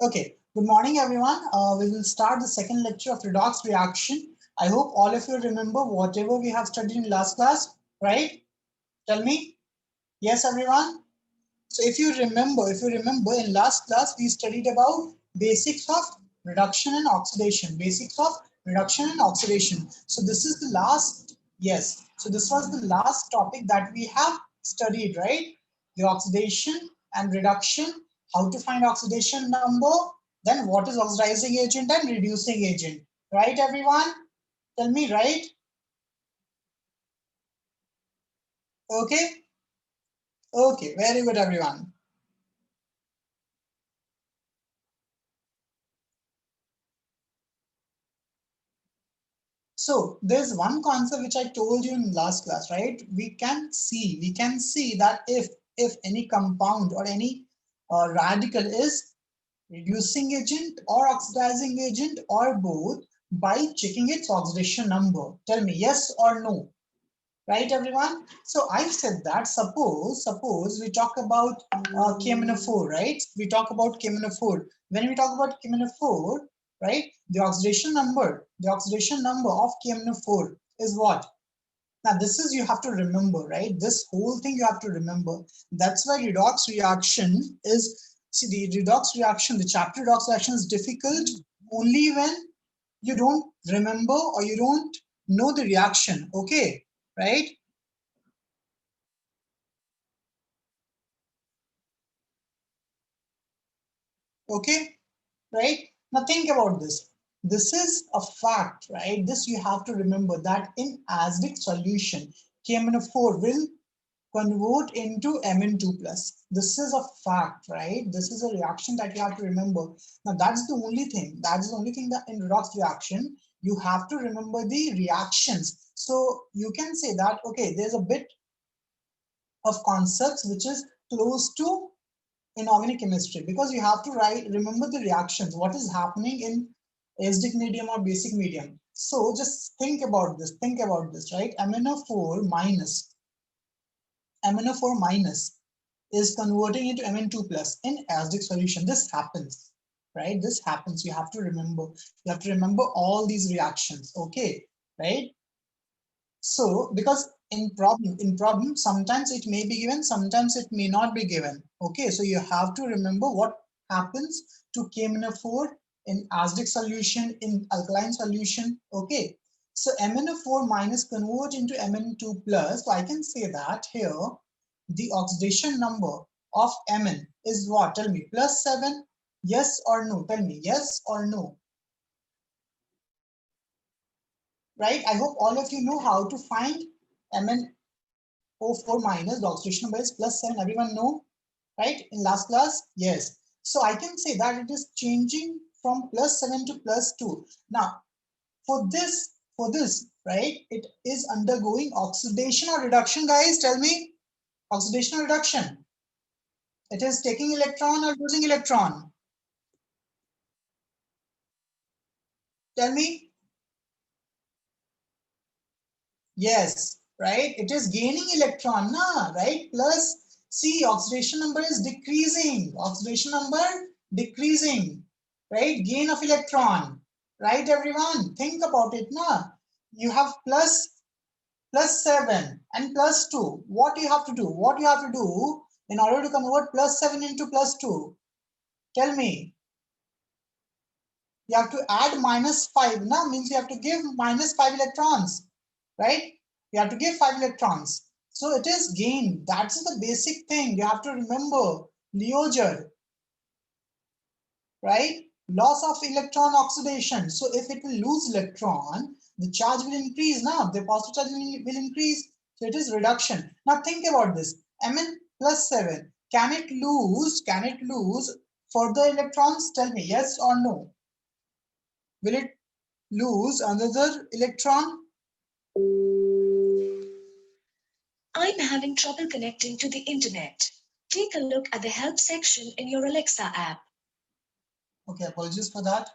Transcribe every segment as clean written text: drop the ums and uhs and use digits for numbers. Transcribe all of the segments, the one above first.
Okay, good morning everyone. We will start the second lecture of redox reaction. I hope all of you remember whatever we have studied in last class, right? Tell me. Yes, everyone. So if you remember in last class, we studied about basics of reduction and oxidation, basics of reduction and oxidation. So this is the last, yes. So this was the last topic that we have studied, right? The oxidation and reduction, how to find oxidation number, then what is oxidizing agent and reducing agent, right everyone? Tell me, right? Okay, okay, very good everyone. So there's one concept which I told you in last class, right? We can see that if any compound or any radical is reducing agent or oxidizing agent or both by checking its oxidation number. Tell me yes or no, right everyone? So I said that suppose we talk about KMnO4, right? We talk about KMnO4. When we talk about KMnO4, right, the oxidation number of KMnO4 is what? Now this is, you have to remember, right? This whole thing you have to remember. That's why redox reaction is, see, the redox reaction, the chapter redox reaction is difficult only when you don't remember or you don't know the reaction, okay, right? Okay, right? Now think about this. This is a fact, right? This you have to remember that in acidic solution, KMnO4 will convert into Mn2 plus. This is a fact, right? This is a reaction that you have to remember. Now that's the only thing. That's the only thing that in redox reaction, you have to remember the reactions. So you can say that, okay, there's a bit of concepts which is close to inorganic chemistry, because you have to remember the reactions, what is happening in acidic medium or basic medium. So just think about this, right? MnO4 minus is converting into Mn2 plus in acidic solution. This happens, right? This happens. You have to remember all these reactions, okay, right? So because in problem sometimes it may be given, sometimes it may not be given, okay? So you have to remember what happens to KMnO4 in acidic solution, in alkaline solution, okay? So MnO4 minus convert into Mn2 plus. So I can say that here the oxidation number of Mn is what? Tell me, +7. Yes or no? Tell me yes or no, right? I hope all of you know how to find MnO4 minus. The oxidation number is +7. Everyone know, right? In last class, yes. So I can say that it is changing from +7 to +2. Now, for this, right? It is undergoing oxidation or reduction, guys. Tell me, oxidation or reduction? It is taking electron or losing electron? Tell me. Yes, right? It is gaining electron, na, right? Plus, see, oxidation number is decreasing. Oxidation number decreasing, right? Gain of electron, right, everyone? Think about it, na. You have +7 and +2. What you have to do? What you have to do in order to convert +7 into +2? Tell me. You have to add -5, na, means you have to give -5 electrons, right? You have to give 5 electrons. So it is gain. That's the basic thing. You have to remember. Leoger, right? Loss of electron oxidation. So if it will lose electron, the charge will increase now. The positive charge will increase. So it is reduction. Now think about this. Mn +7. Can it lose further electrons? Tell me yes or no. Will it lose another electron? I'm having trouble connecting to the internet. Take a look at the help section in your Alexa app. Okay, apologies for that.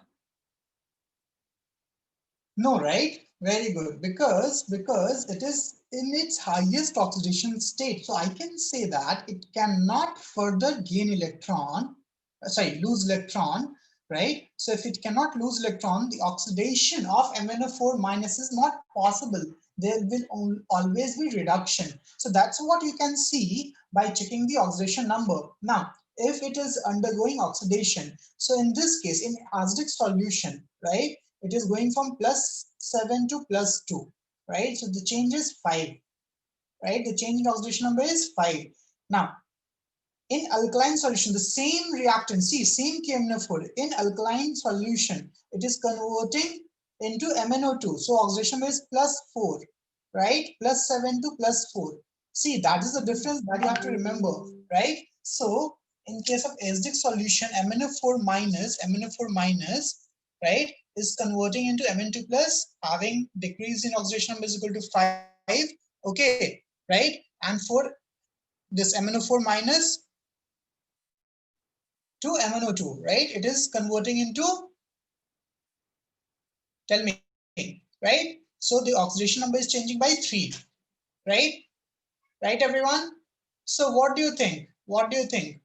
No, right? Very good. Because it is in its highest oxidation state. So I can say that it cannot further gain electron, lose electron, right? So if it cannot lose electron, the oxidation of MnO4 minus is not possible. There will always be reduction. So that's what you can see by checking the oxidation number. Now, if it is undergoing oxidation, so in this case, in acidic solution, right, it is going from +7 to +2, right? So the change is 5, right? The change in oxidation number is 5. Now, in alkaline solution, the same reactant, see, same KMnO4, in alkaline solution, it is converting into MnO2. So oxidation is +4, right? +7 to +4. See, that is the difference that you have to remember, right? So in case of acidic solution, MnO4 minus, right, is converting into Mn2 plus, having decrease in oxidation number is equal to 5, okay, right? And for this MnO4 minus to MnO2, right? It is converting into, tell me, right? So the oxidation number is changing by 3, right? Right, everyone? So what do you think? What do you think?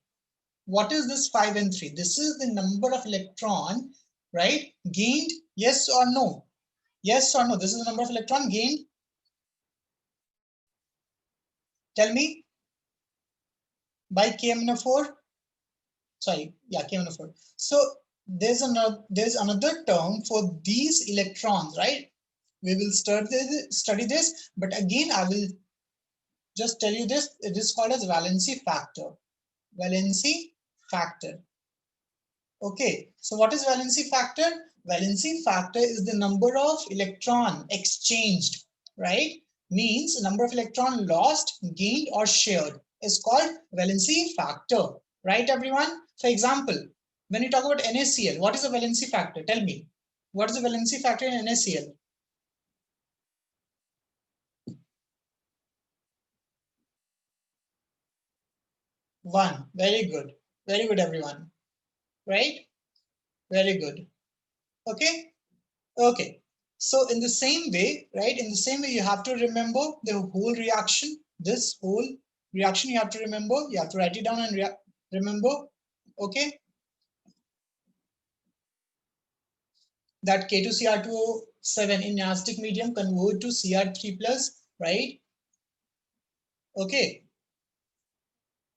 What is this 5 and 3? This is the number of electron, right? Gained, yes or no? Yes or no? This is the number of electron gained. Tell me, by KMnO4. Sorry, yeah, KMnO4. So there's another term for these electrons, right? We will study this, but again, I will just tell you this. It is called as valency factor. Valency factor. Okay, so what is valency factor? Valency factor is the number of electron exchanged, right? Means number of electron lost, gained, or shared is called valency factor, right, everyone? For example, when you talk about NaCl, what is the valency factor? Tell me, what is the valency factor in NaCl? 1. Very good. Very good, everyone. Right? Very good. Okay? Okay. So in the same way, right? In the same way, you have to remember the whole reaction. This whole reaction you have to remember. You have to write it down and remember. Okay? That K2Cr2O7 in acidic medium convert to Cr3 plus, right? Okay.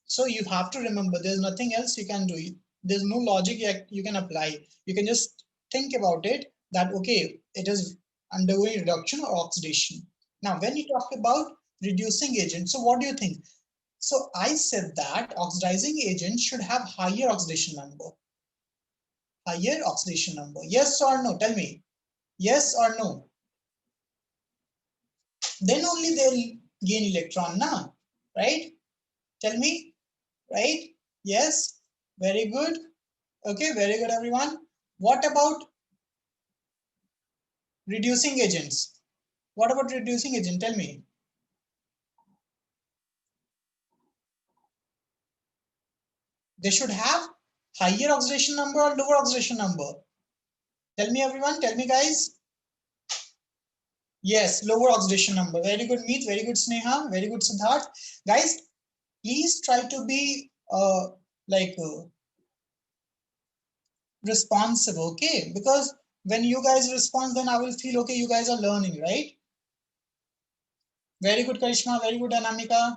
So you have to remember there's nothing else you can do. There's no logic you can apply. You can just think about it that, okay, it is undergoing reduction or oxidation. Now, when you talk about reducing agent, so what do you think? So I said that oxidizing agent should have higher oxidation number. Higher oxidation number. Yes or no? Tell me. Yes or no? Then only they'll gain electron now, right? Tell me. Right? Yes, very good. Okay, very good, everyone. What about reducing agents? What about reducing agent? Tell me. They should have higher oxidation number or lower oxidation number? Tell me, everyone. Tell me, guys. Yes, lower oxidation number. Very good, Meet. Very good, Sneha. Very good, Siddharth. Guys, please try to be like responsive, okay? Because when you guys respond, then I will feel, okay, you guys are learning, right? Very good, Karishma. Very good, Anamika.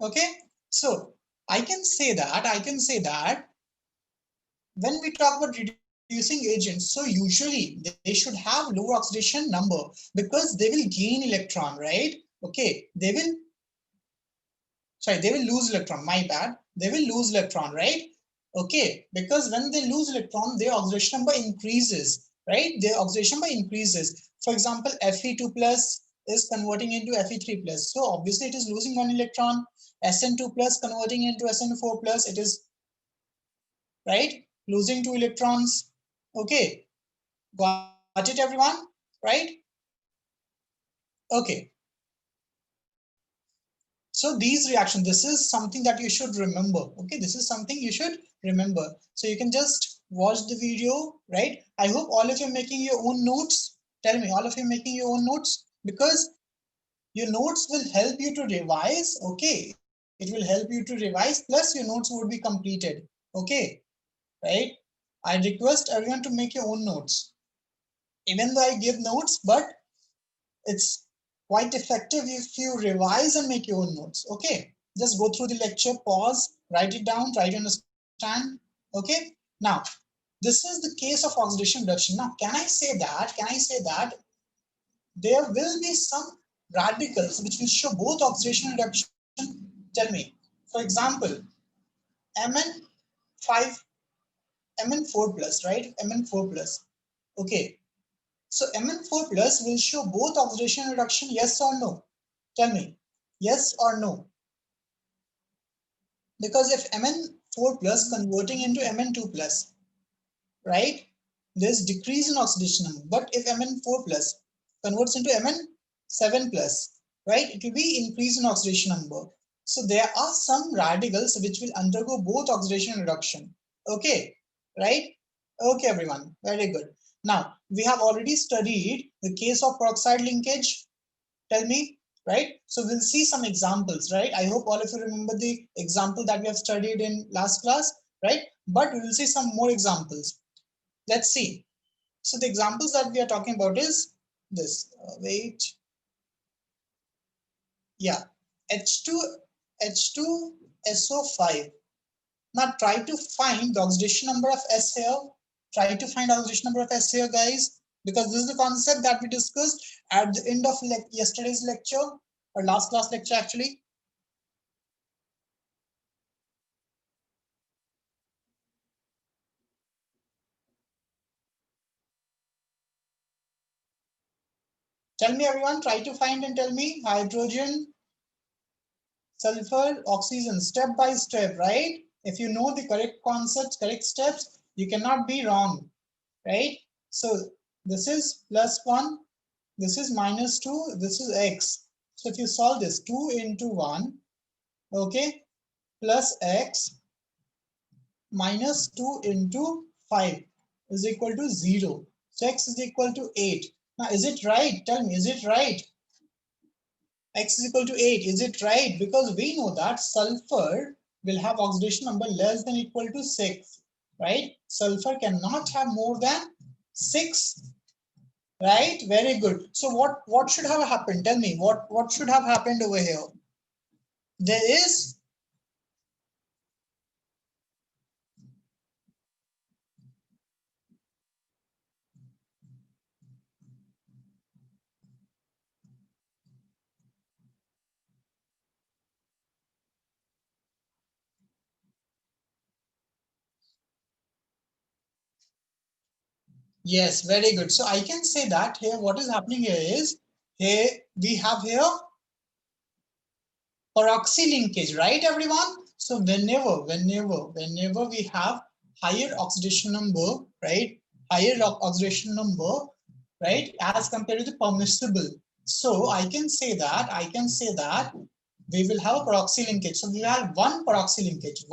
Okay, so I can say that when we talk about reducing agents, so usually they should have lower oxidation number because they will gain electron, right? Okay, they will lose electron, my bad. They will lose electron, right? Okay, because when they lose electron, their oxidation number increases, right? Their oxidation number increases. For example, Fe2 plus is converting into Fe3 plus. So obviously it is losing one electron. Sn2 plus converting into Sn4 plus, it is, right, losing 2 electrons. Okay, got it, everyone, right? Okay. So these reactions, this is something that you should remember. Okay, this is something you should remember. So you can just watch the video, right? I hope all of you are making your own notes. Tell me, all of you are making your own notes, because your notes will help you to revise. Okay, It will help you to revise, plus your notes would be completed. Okay, right? I request everyone to make your own notes. Even though I give notes, but it's quite effective if you revise and make your own notes. Okay, just go through the lecture, pause, write it down, try to understand. Okay, now this is the case of oxidation reduction. Now, can I say that there will be some radicals which will show both oxidation and reduction? Tell me. For example, Mn5, Mn4 plus, right? Mn4 plus. Okay. So Mn4 plus will show both oxidation and reduction, yes or no? Tell me. Yes or no? Because if Mn4 plus converting into Mn2 plus, right? There's decrease in oxidation number. But if Mn4 plus converts into Mn7 plus, right? It will be increase in oxidation number. So there are some radicals which will undergo both oxidation and reduction. Okay, right? Okay, everyone, very good. Now, we have already studied the case of peroxide linkage. Tell me, right? So we'll see some examples, right? I hope all of you remember the example that we have studied in last class, right? But we will see some more examples. Let's see. So the examples that we are talking about is this. Wait. Yeah. H2SO5. Now try to find the oxidation number of S here. Try to find oxidation number of S here, guys, because this is the concept that we discussed at the end of yesterday's lecture, or last class lecture actually. Tell me, everyone, try to find and tell me. Hydrogen, sulfur, oxygen, step by step, right? If you know the correct concepts, correct steps, you cannot be wrong, right? So this is +1, this is -2, this is x. So if you solve this, 2 into 1, okay, plus x minus 2 into 5 is equal to 0. So x is equal to 8. Now, is it right? Tell me, is it right? X is equal to 8. Is it right? Because we know that sulfur will have oxidation number less than equal to 6, right? Sulfur cannot have more than 6, right? Very good. So what should have happened? Tell me, what should have happened over here? There is, yes, very good. So I can say that here what is happening here is, here we have here peroxy linkage, right, everyone? So whenever we have higher oxidation number, right, higher oxidation number, right, as compared to the permissible. So I can say that we will have a peroxy linkage. So we have one peroxy linkage.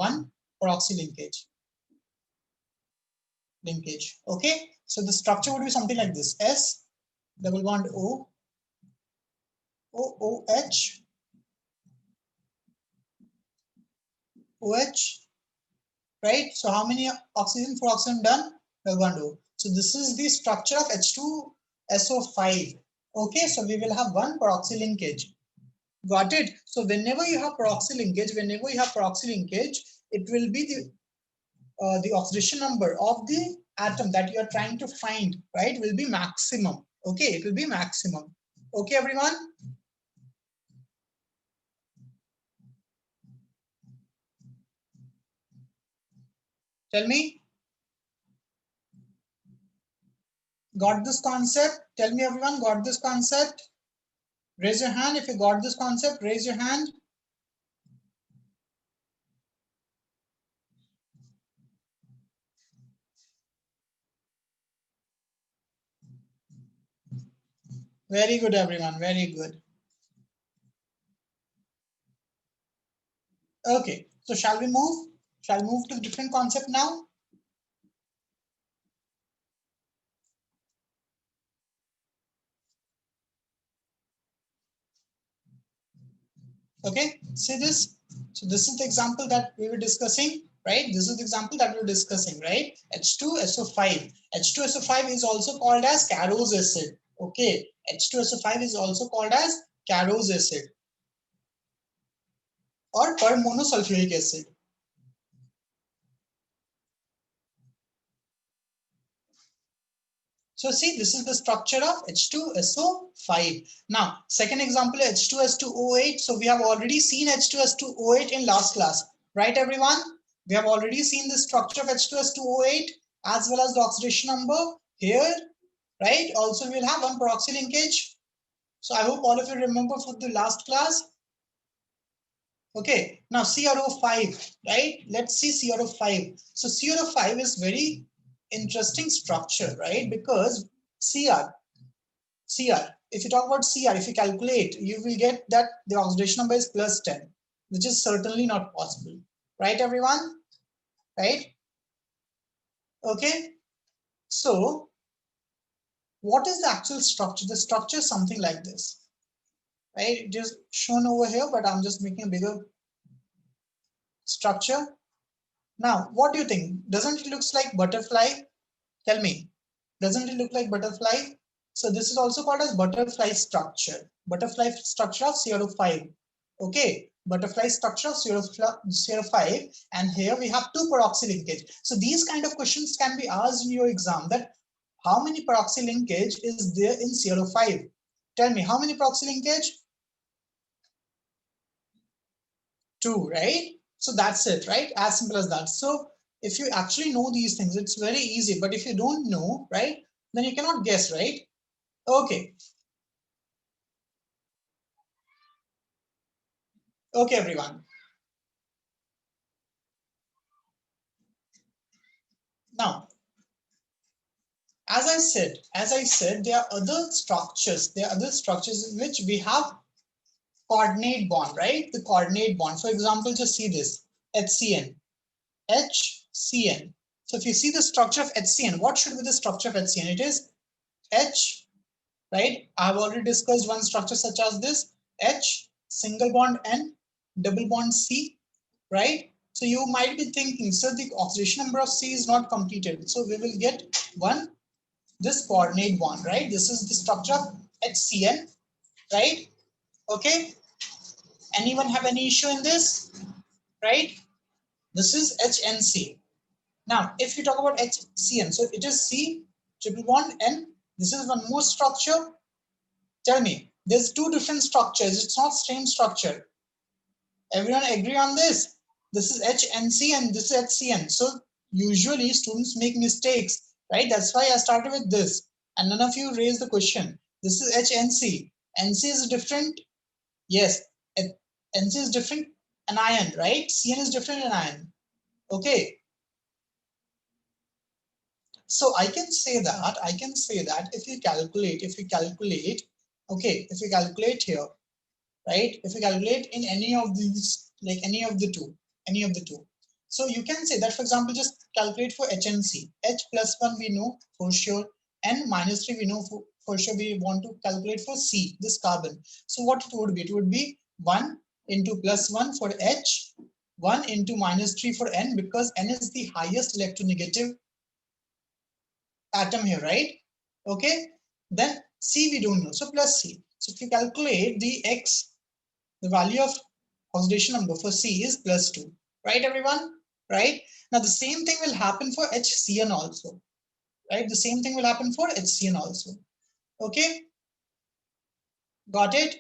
Okay. So the structure would be something like this: S double bond O, OH, OH, right? So how many oxygen for oxygen done? Double bond O. So this is the structure of H2SO5. Okay, so we will have one peroxy linkage. Got it? So whenever you have peroxy linkage, it will be the oxidation number of the atom that you are trying to find, right, will be maximum. Okay, it will be maximum. Okay, everyone? Tell me, got this concept? Tell me, everyone, got this concept? Raise your hand if you got this concept. Raise your hand. Very good, everyone. Very good. Okay, so shall we move? Shall we move to a different concept now? Okay, see this. So this is the example that we were discussing, right? This is the example that we were discussing, right? H2SO5. H2SO5 is also called as Carrot's acid. Okay, H2SO5 is also called as Carrot's acid or permonosulfuric acid. So see, this is the structure of H2SO5. Now, second example, H2S2O8. So we have already seen H2S2O8 in last class, right everyone? We have already seen the structure of H2S2O8 as well as the oxidation number here, right? Also, we'll have one peroxy linkage. So I hope all of you remember for the last class. Okay, now CrO5, right? Let's see CrO5. So CrO5 is very interesting structure, right? Because CR, if you talk about CR, if you calculate, you will get that the oxidation number is plus 10, which is certainly not possible, right everyone? Right? Okay, so what is the actual structure? The structure is something like this, right? It is shown over here, but I'm just making a bigger structure. Now, what do you think? Doesn't it look like butterfly? Tell me, doesn't it look like butterfly? So this is also called as butterfly structure. Butterfly structure of CrO5. Okay, butterfly structure of CrO5, and here we have two peroxy linkage. So these kind of questions can be asked in your exam, that how many peroxy linkage is there in CrO5? Tell me, how many peroxy linkage? Two, right? So that's it, right? As simple as that. So if you actually know these things, it's very easy. But if you don't know, right, then you cannot guess, right? Okay. Okay, everyone. Now, as I said, there are other structures. There are other structures in which we have coordinate bond, right? The coordinate bond. For example, just see this HCN, HCN. So if you see the structure of HCN, what should be the structure of HCN? It is H, right? I've already discussed one structure such as this H, single bond N, double bond C, right? So you might be thinking, so the oxidation number of C is not completed. So we will get one, this coordinate bond, right? This is the structure of HCN, right? Okay. Anyone have any issue in this, right? This is HNC. Now, if you talk about HCN, so it is C, triple bond N. This is one more structure. Tell me, there's two different structures. It's not same structure. Everyone agree on this? This is HNC and this is HCN. So usually students make mistakes, right? That's why I started with this. And none of you raised the question. This is HNC. NC is different. Yes, NC is different anion, right? CN is different anion. Okay. So I can say that if you calculate, okay, if you calculate here, right? If you calculate in any of these, like any of the two. So you can say that, for example, just calculate for HNC. H plus 1 we know for sure, N minus 3 we know for sure. We want to calculate for C, this carbon. So what it would be? It would be 1 into plus 1 for H, 1 into minus 3 for N, because N is the highest electronegative atom here, right? Okay. Then C we don't know, so plus C. So if you calculate the X, the value of oxidation number for C is plus 2, right everyone? Right? Now the same thing will happen for HCN also, right? The same thing will happen for HCN also. Okay? Got it?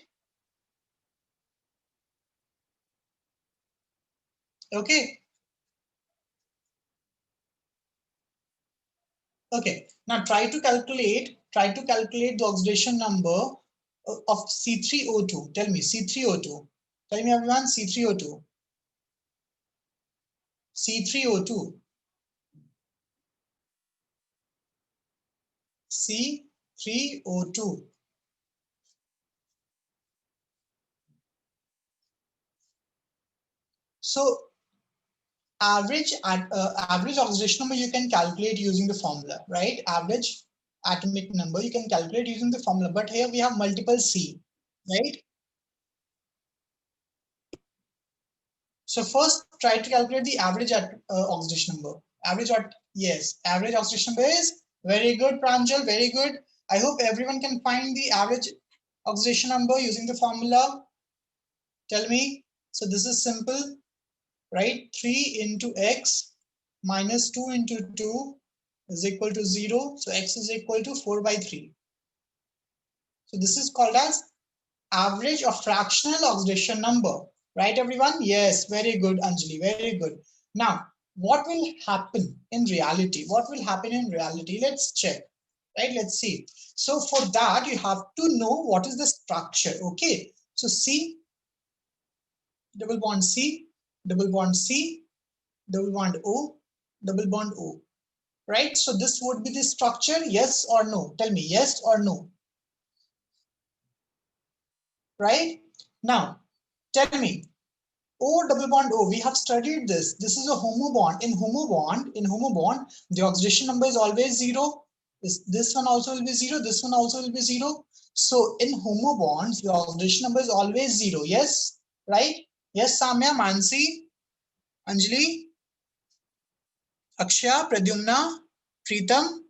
Okay. Okay. Now try to calculate the oxidation number of C3O2. Tell me C3O2. Tell me everyone, C3O2. C3O2. C3O2. So average oxidation number you can calculate using the formula, right? Average atomic number you can calculate using the formula, but here we have multiple C, right? So first try to calculate the average at oxidation number. Average at, yes, average oxidation number is very good, Pranjal, very good. I hope everyone can find the average oxidation number using the formula. Tell me. So this is simple, right? 3 into x minus 2 into 2 is equal to 0. So x is equal to 4 by 3. So this is called as average of fractional oxidation number, right everyone? Yes, very good, Anjali, very good. Now, what will happen in reality? What will happen in reality? Let's check, right? Let's see. So for that, you have to know what is the structure, okay? So C, double bond C, double bond C, double bond O, double bond O, right? So this would be the structure, yes or no? Tell me, yes or no, right? Now, tell me, O double bond O, we have studied this. This is a homo bond. In homo bond, the oxidation number is always 0. This one also will be 0. This one also will be 0. So in homo bonds, the oxidation number is always 0. Yes, right? Yes, Samya, Mansi, Anjali, Akshaya, Pradyumna, Preetam,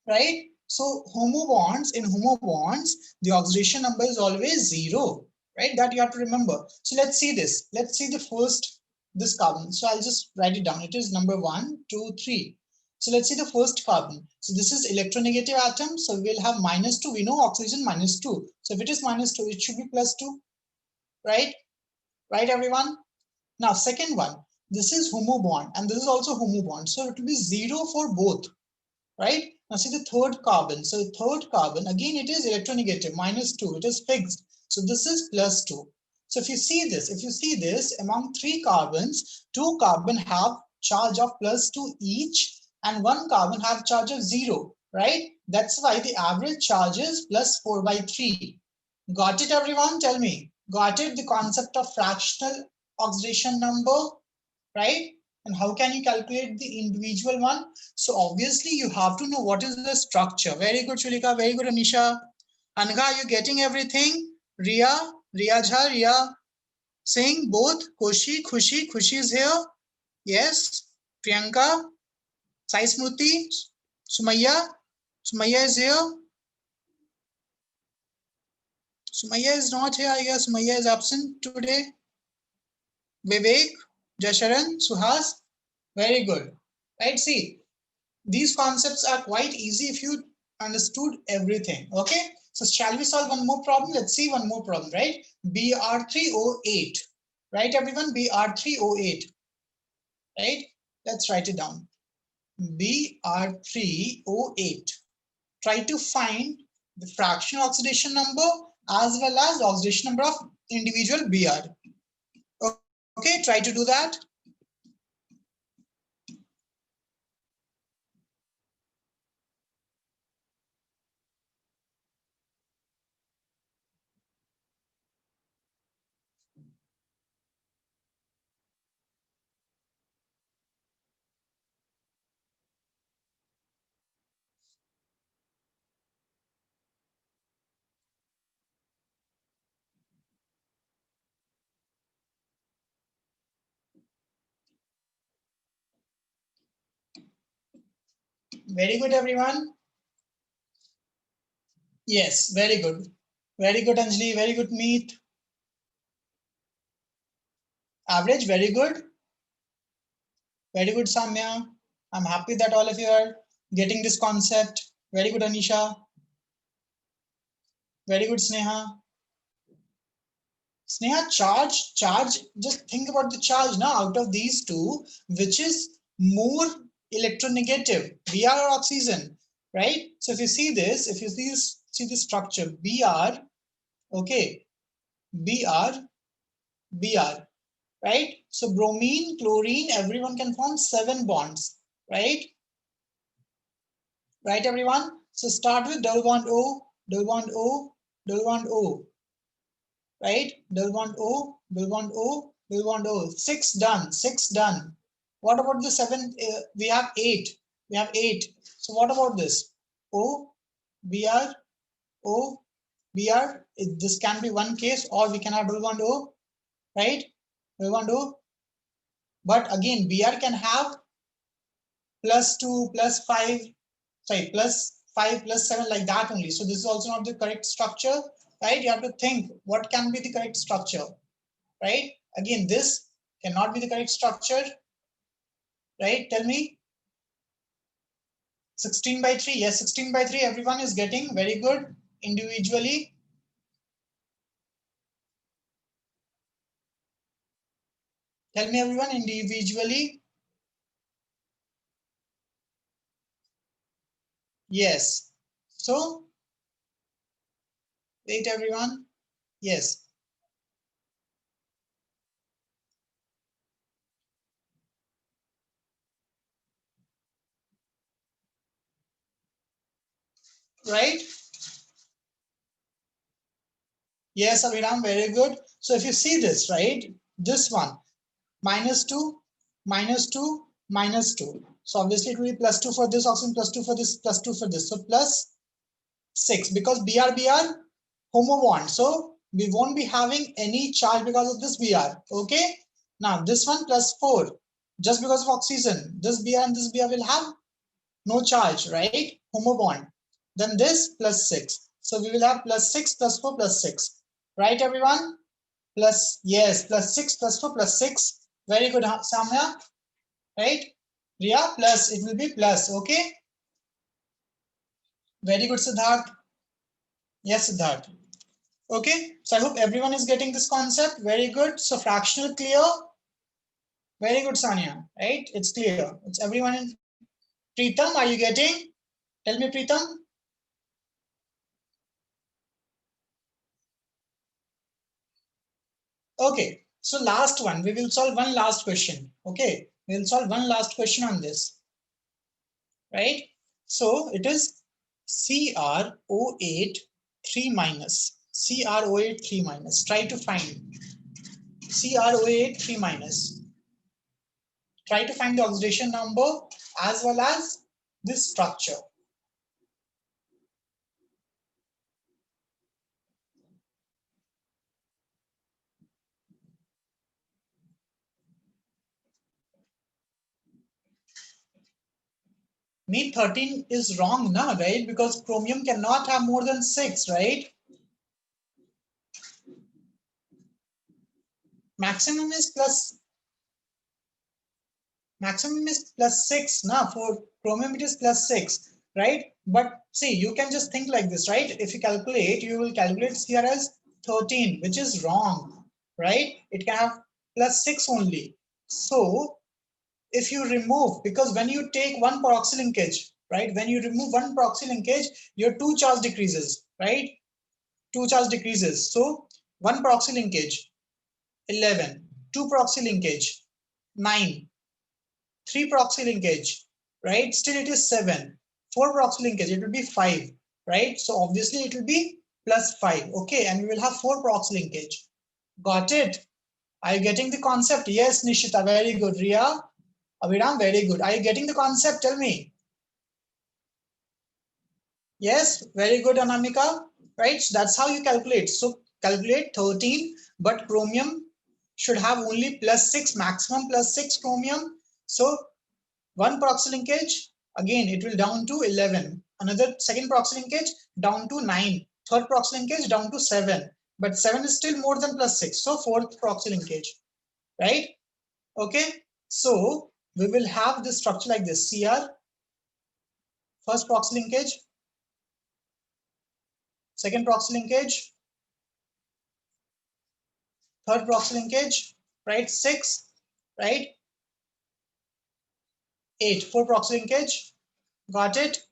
right? So in homo bonds, the oxidation number is always 0, right? That you have to remember. So let's see this. Let's see the first, this carbon. So I'll just write it down. It is number 1, 2, 3. So let's see the first carbon. So this is electronegative atom. So we'll have -2. We know oxygen -2. So if it is -2, it should be +2, right? Right, everyone? Now, second one, this is homo bond and this is also homo bond. So it will be 0 for both, right? Now see the third carbon. So the third carbon, again, it is electronegative, -2. It is fixed. So this is +2. So if you see this, among 3 carbons, 2 carbon have charge of +2 each and 1 carbon have charge of 0, right? That's why the average charge is +4 by 3. Got it, everyone? Tell me. Got it? The concept of fractional oxidation number, right? And how can you calculate the individual one? So obviously you have to know what is the structure. Very good, Shulika. Very good, Anisha. Anga, are you getting everything? Ria, Ria Jha, Ria Singh, both. Khushi is here. Yes. Priyanka, Sai Smriti, Sumaya. Sumaya is here. Sumaya is not here. I guess Sumaya is absent today. Vivek, Jasharan, Suhas. Very good. Right, see. These concepts are quite easy if you understood everything. Okay, so shall we solve one more problem? Let's see one more problem, right? Br3O8, right everyone? Br3O8, right? Let's write it down. Br3O8. Try to find the fractional oxidation number as well as the oxidation number of individual Br. Okay, try to do that. Very good, everyone. Yes, very good. Very good, Anjali. Very good, Meet. Average, very good. Very good, Samya. I'm happy that all of you are getting this concept. Very good, Anisha. Very good, Sneha. Sneha, charge. Just think about the charge now. Out of these two, which is more electronegative, Br or oxygen, right? So if you see this, see the structure, Br, okay, Br, right? So bromine, chlorine, everyone can form 7 bonds, right? Right, everyone? So start with double bond O, double bond O, double bond O, right? Double bond O, double bond O, double bond O. 6 done, 6 done. What about the 7? We have 8. We have 8. So what about this? O, Br, O, Br. This can be one case, or we can have double bond O, right? Double bond O. But again, Br can have +2, +5, sorry, +5, +7 like that only. So this is also not the correct structure, right? You have to think what can be the correct structure, right? Again, this cannot be the correct structure, right? Tell me. 16/3. Yes, 16/3. Everyone is getting very good individually. Tell me everyone individually. Yes. So wait everyone. Yes. Right? Yes, Abhiram, very good. So if you see this, right? This one, -2, -2, -2. So obviously it will be +2 for this oxygen, +2 for this, +2 for this. So +6 because Br homo bond. So we won't be having any charge because of this Br. Okay. Now this one +4 just because of oxygen. This Br and this Br will have no charge, right? Homo bond. Then this +6. So we will have +6 +4 +6. Right, everyone? Plus, yes, +6 +4 +6. Very good, Samya. Right? Ria, plus, it will be plus. Okay. Very good, Siddharth. Yes, Siddharth. Okay. So I hope everyone is getting this concept. Very good. So fractional clear. Very good, Sanya. Right? It's clear. It's everyone in. Preetham, are you getting? Tell me, Preetham. Okay, so last one, we will solve one last question. Okay, we will solve one last question on this, right? So it is CrO8 3 minus. CrO8 3 minus. Try to find CrO8 3 minus. Try to find the oxidation number as well as this structure. Me 13 is wrong now, right? Because chromium cannot have more than 6, right? Maximum is +6 now. For chromium it is +6, right? But see, you can just think like this, right? If you calculate, you will calculate here as 13, which is wrong, right? It can have +6 only. So if you remove, because when you take one peroxy linkage, right? When you remove one peroxy linkage, your two charge decreases, right? Two charge decreases. So one peroxy linkage, 11, two peroxy linkage, 9, 3 peroxy linkage, right? Still it is 7. 4 peroxy linkage, it will be 5, right? So obviously it will be +5, okay? And we will have 4 peroxy linkage. Got it? Are you getting the concept? Yes, Nishita, very good. Ria, Abhiram, very good. Are you getting the concept? Tell me. Yes, very good, Anamika, right? So that's how you calculate. So calculate 13, but chromium should have only +6, maximum +6 chromium. So one peroxy linkage, again it will down to 11. Another second peroxy linkage down to 9. Third peroxy linkage down to 7. But 7 is still more than +6. So fourth peroxy linkage, right? Okay. So we will have this structure like this. Cr, first peroxy linkage, second peroxy linkage, third peroxy linkage, right? 6, right? 8, 4 peroxy linkage. Got it?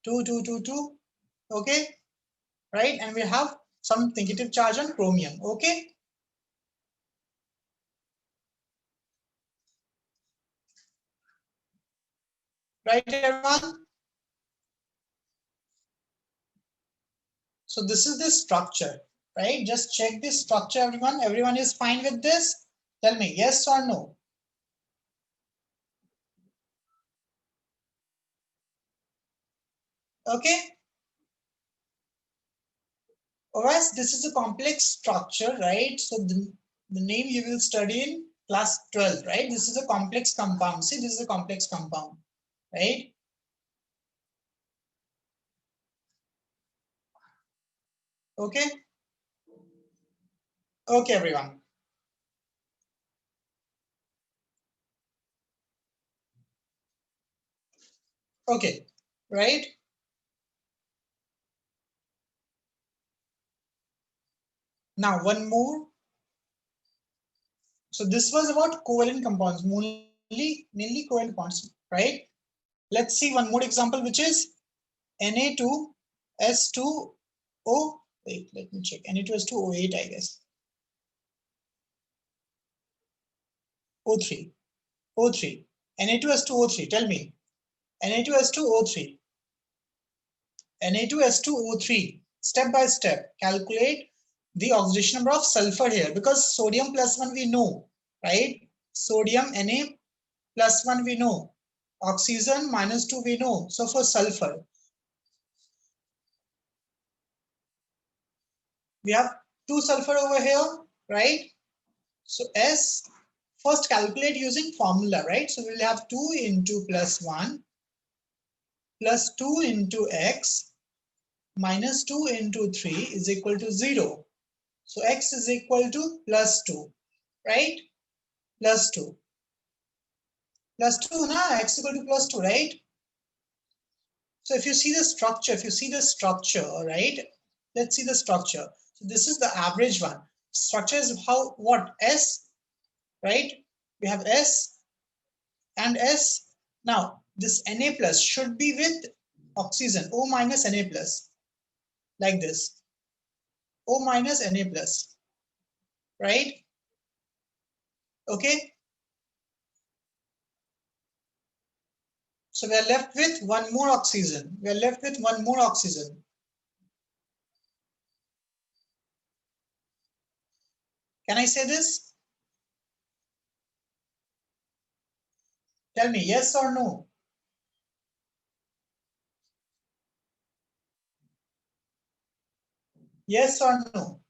2, 2, 2, 2. Okay. Right? And we have some negative charge on chromium. Okay. Right, everyone? So this is the structure, right? Just check this structure, everyone. Everyone is fine with this? Tell me yes or no. Okay. Alright, this is a complex structure, right? So the name you will study in Class 12, right? This is a complex compound. See, this is a complex compound, right? Okay. Okay, everyone. Okay, right? Now, one more. So this was about covalent compounds, mainly covalent compounds, right? Let's see one more example, which is Na2S2O. Wait, let me check. Na2S2O8, I guess. O3. O3. Na2S2O3. Tell me. Na2S2O3. Na2S2O3. Step by step, calculate the oxidation number of sulfur here, because sodium plus 1 we know, right? Sodium Na plus 1 we know. Oxygen -2 we know. So for sulfur, we have 2 sulfur over here, right? So S, first calculate using formula, right? So we'll have 2 into plus 1 plus 2 into X minus 2 into 3 is equal to 0. So X is equal to plus 2, right? Plus 2. Plus 2, na? X is equal to plus 2, right? So if you see the structure, right? Let's see the structure. So this is the average one. Structure is how, what? S, right? We have S and S. Now, this Na plus should be with oxygen, O minus Na plus, like this. O minus Na plus, right? Okay. So we are left with one more oxygen. We are left with one more oxygen. Can I say this? Tell me yes or no. Yes or no.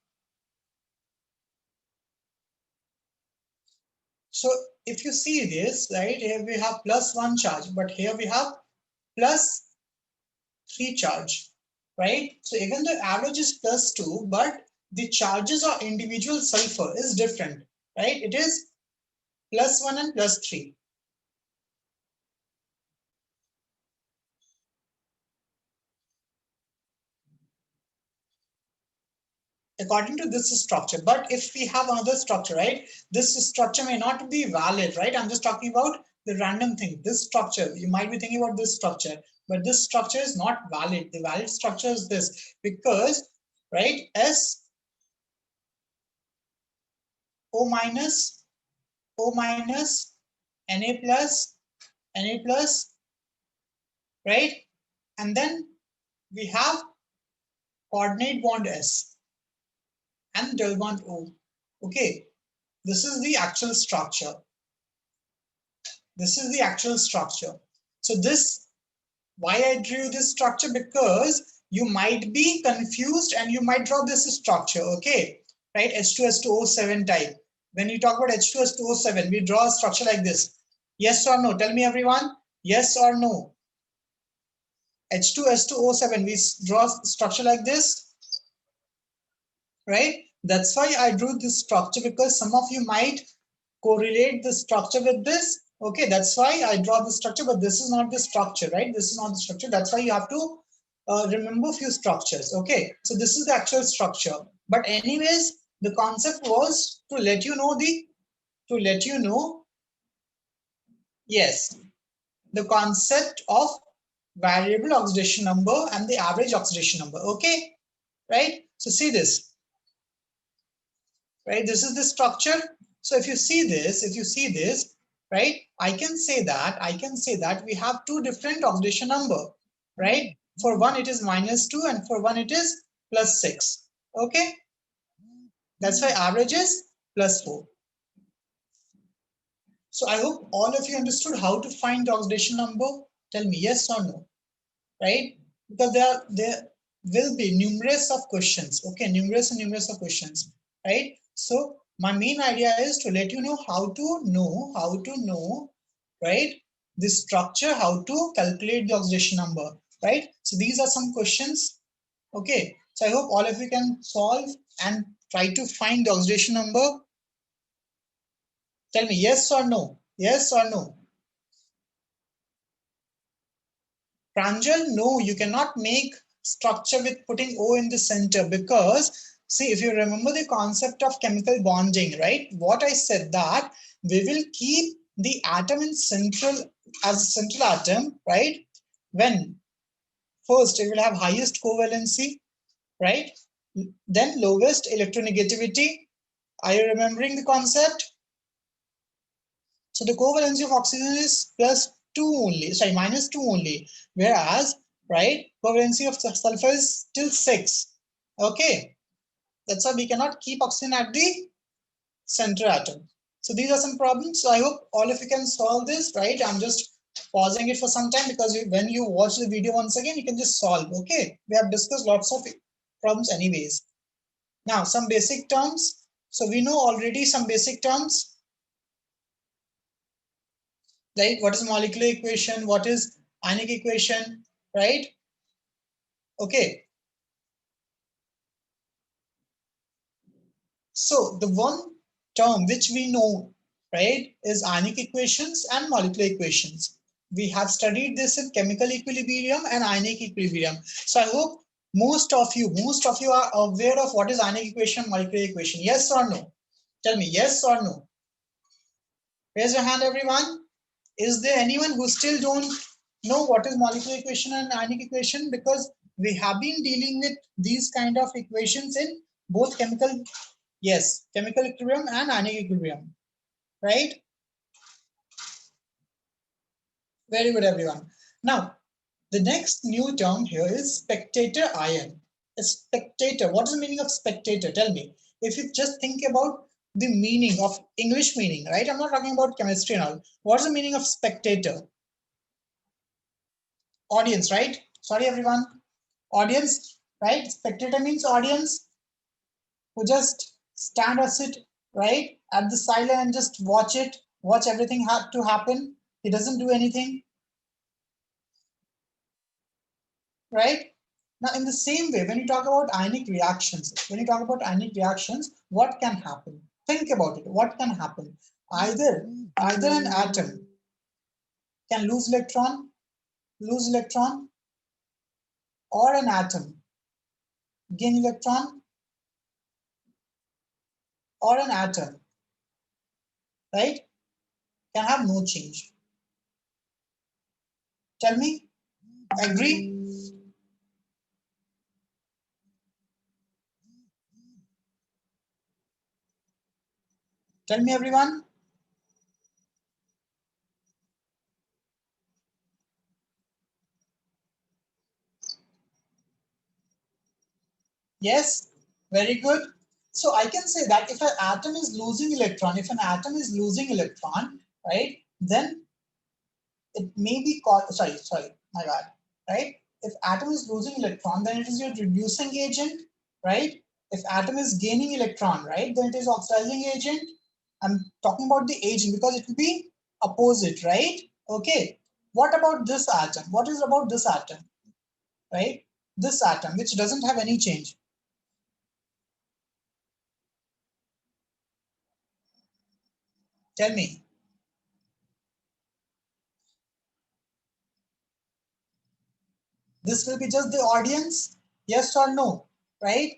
So if you see this, right, here we have plus 1 charge, but here we have plus 3 charge, right? So even the average is plus 2, but the charges of individual sulfur is different, right? It is plus 1 and plus 3. According to this structure. But if we have another structure, right, this structure may not be valid, right? I'm just talking about the random thing. This structure, you might be thinking about this structure, but this structure is not valid. The valid structure is this, because, right, S, O minus, O minus, Na plus, Na plus, right? And then we have coordinate bond S and double bond O. Okay, this is the actual structure. This is the actual structure. So this, why I drew this structure, because you might be confused and you might draw this structure, okay? Right, H2S2O7 type. When you talk about H2S2O7, we draw a structure like this. Yes or no? Tell me everyone. Yes or no? H2S2O7, we draw a structure like this, right? That's why I drew this structure, because some of you might correlate the structure with this. Okay, that's why I draw the structure, but this is not the structure, right? This is not the structure. That's why you have to remember a few structures. Okay, so this is the actual structure. But anyways, the concept was to let you know yes, the concept of variable oxidation number and the average oxidation number. Okay, right? So see this, right? This is the structure. So if you see this, right, I can say that we have two different oxidation number, right? For one it is -2 and for one it is +6. Okay, that's why average is +4. So I hope all of you understood how to find the oxidation number. Tell me yes or no, right? Because there will be numerous of questions. Okay, numerous of questions, right? So My main idea is to let you know how to know, right? The structure, how to calculate the oxidation number, right? So these are some questions. Okay, so I hope all of you can solve and try to find the oxidation number. Tell me yes or no. Yes or no. Pranjal, no, you cannot make structure with putting O in the center because, see, if you remember the concept of chemical bonding, right? What I said that we will keep the atom in central as a central atom, right? When first it will have highest covalency, right? Then lowest electronegativity. Are you remembering the concept? So the covalency of oxygen is plus 2 only, sorry, minus 2 only, whereas, right, covalency of sulfur is still 6. Okay, that's why we cannot keep oxygen at the center atom. So these are some problems. So I hope all of you can solve this, right? I'm just pausing it for some time because when you watch the video once again, you can just solve. Okay, we have discussed lots of problems anyways. Now some basic terms. So we know already some basic terms, like what is molecular equation, what is ionic equation, right? Okay, so the one term which we know, right, is ionic equations and molecular equations. We have studied this in chemical equilibrium and ionic equilibrium. So I hope most of you are aware of what is ionic equation, molecular equation. Yes or no? Tell me yes or no. Raise your hand, everyone. Is there anyone who still don't know what is molecular equation and ionic equation? Because we have been dealing with these kind of equations in both chemical, yes, chemical equilibrium and ionic equilibrium, right? Very good, everyone. Now, the next new term here is spectator ion. A spectator, what is the meaning of spectator? Tell me. If you just think about the meaning of English meaning, right? I'm not talking about chemistry and all. What is the meaning of spectator? Audience, right? Sorry, everyone. Audience, right? Spectator means audience who just stand or sit, right, at the side and just watch everything have to happen. He doesn't do anything, right? Now, in the same way, when you talk about ionic reactions, what can happen? Think about it. What can happen? Either an atom can lose electron, or an atom gain electron, or an atom, right, can have no change. Tell me, agree? Tell me, everyone. Yes, very good. So I can say that if an atom is losing electron, right, then it may be called, sorry, my bad, right? If atom is losing electron, then it is your reducing agent, right? If atom is gaining electron, right, then it is oxidizing agent. I'm talking about the agent because it will be opposite, right? Okay. What about this atom? What is about this atom, right? This atom, which doesn't have any change. Tell me. This will be just the audience, yes or no, right?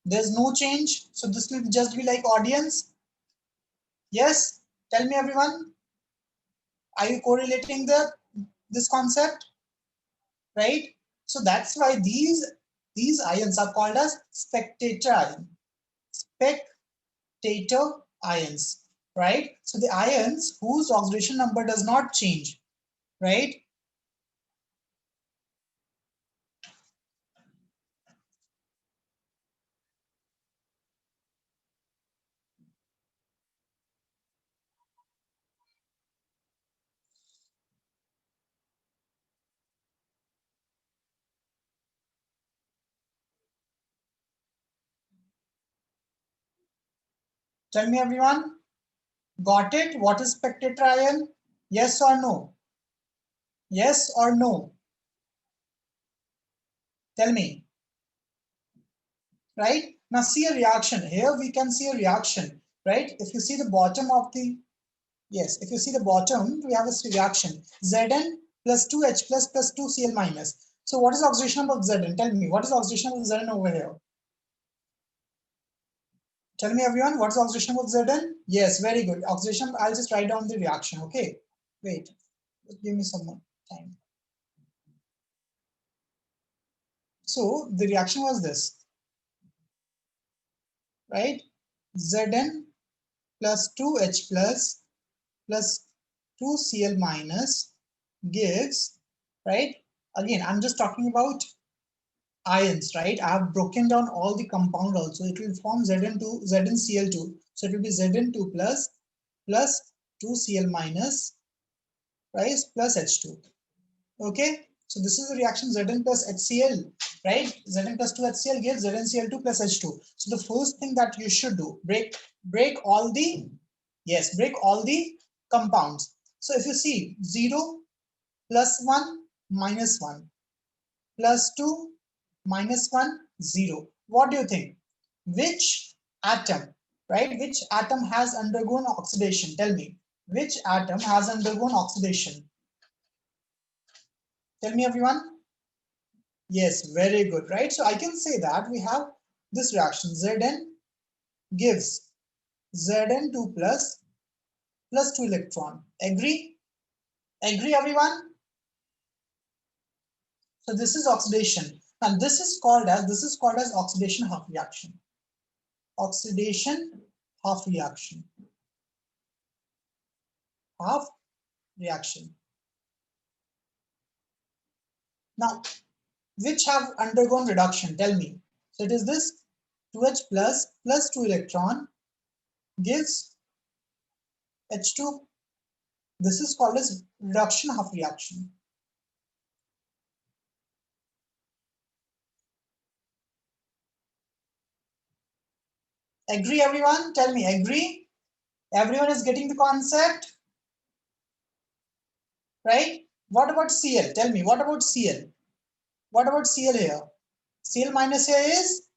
There's no change, so this will just be like audience. Yes, tell me, everyone. Are you correlating this concept, right? So that's why these ions are called as spectator ions. Spectator ions, right? So the ions whose oxidation number does not change, right? Tell me everyone. Got it? What is spectator ion? Yes or no? Yes or no? Tell me. Right? Now see a reaction. Here we can see a reaction. Right? If you see the bottom of the, yes, if you see the bottom, we have this reaction. Zn plus 2H plus 2Cl minus. So what is oxidation number of Zn? Tell me, what is oxidation number of Zn over here? Tell me everyone, what's the oxidation of Zn? Yes, very good. Oxidation, I'll just write down the reaction, okay? Wait, just give me some more time. So the reaction was this, right? Zn plus 2H plus 2Cl minus gives, right? Again, I'm just talking about ions, right? I have broken down all the compound also. It will form ZnCl2. So it will be Zn2 plus 2Cl minus, right, plus H2. Okay, so this is the reaction Zn plus HCl, right? Zn plus 2HCl gives ZnCl2 plus H2. So the first thing that you should do, break all the, yes, break all the compounds. So if you see 0 plus 1 minus 1 plus 2 minus 1 0. What do you think? Which atom, right? Which atom has undergone oxidation? Tell me. Which atom has undergone oxidation? Tell me everyone. Yes, very good, right? So I can say that we have this reaction. Zn gives Zn2 plus 2 electron. Agree? Agree everyone? So this is oxidation. And this is called as oxidation half reaction. Oxidation half reaction. Half reaction. Now, which have undergone reduction? Tell me. So it is this 2H plus 2 electron gives H2. This is called as reduction half reaction. Agree everyone? Tell me, agree? Everyone is getting the concept? Right? What about Cl? Tell me, what about Cl? What about Cl here? Cl minus here is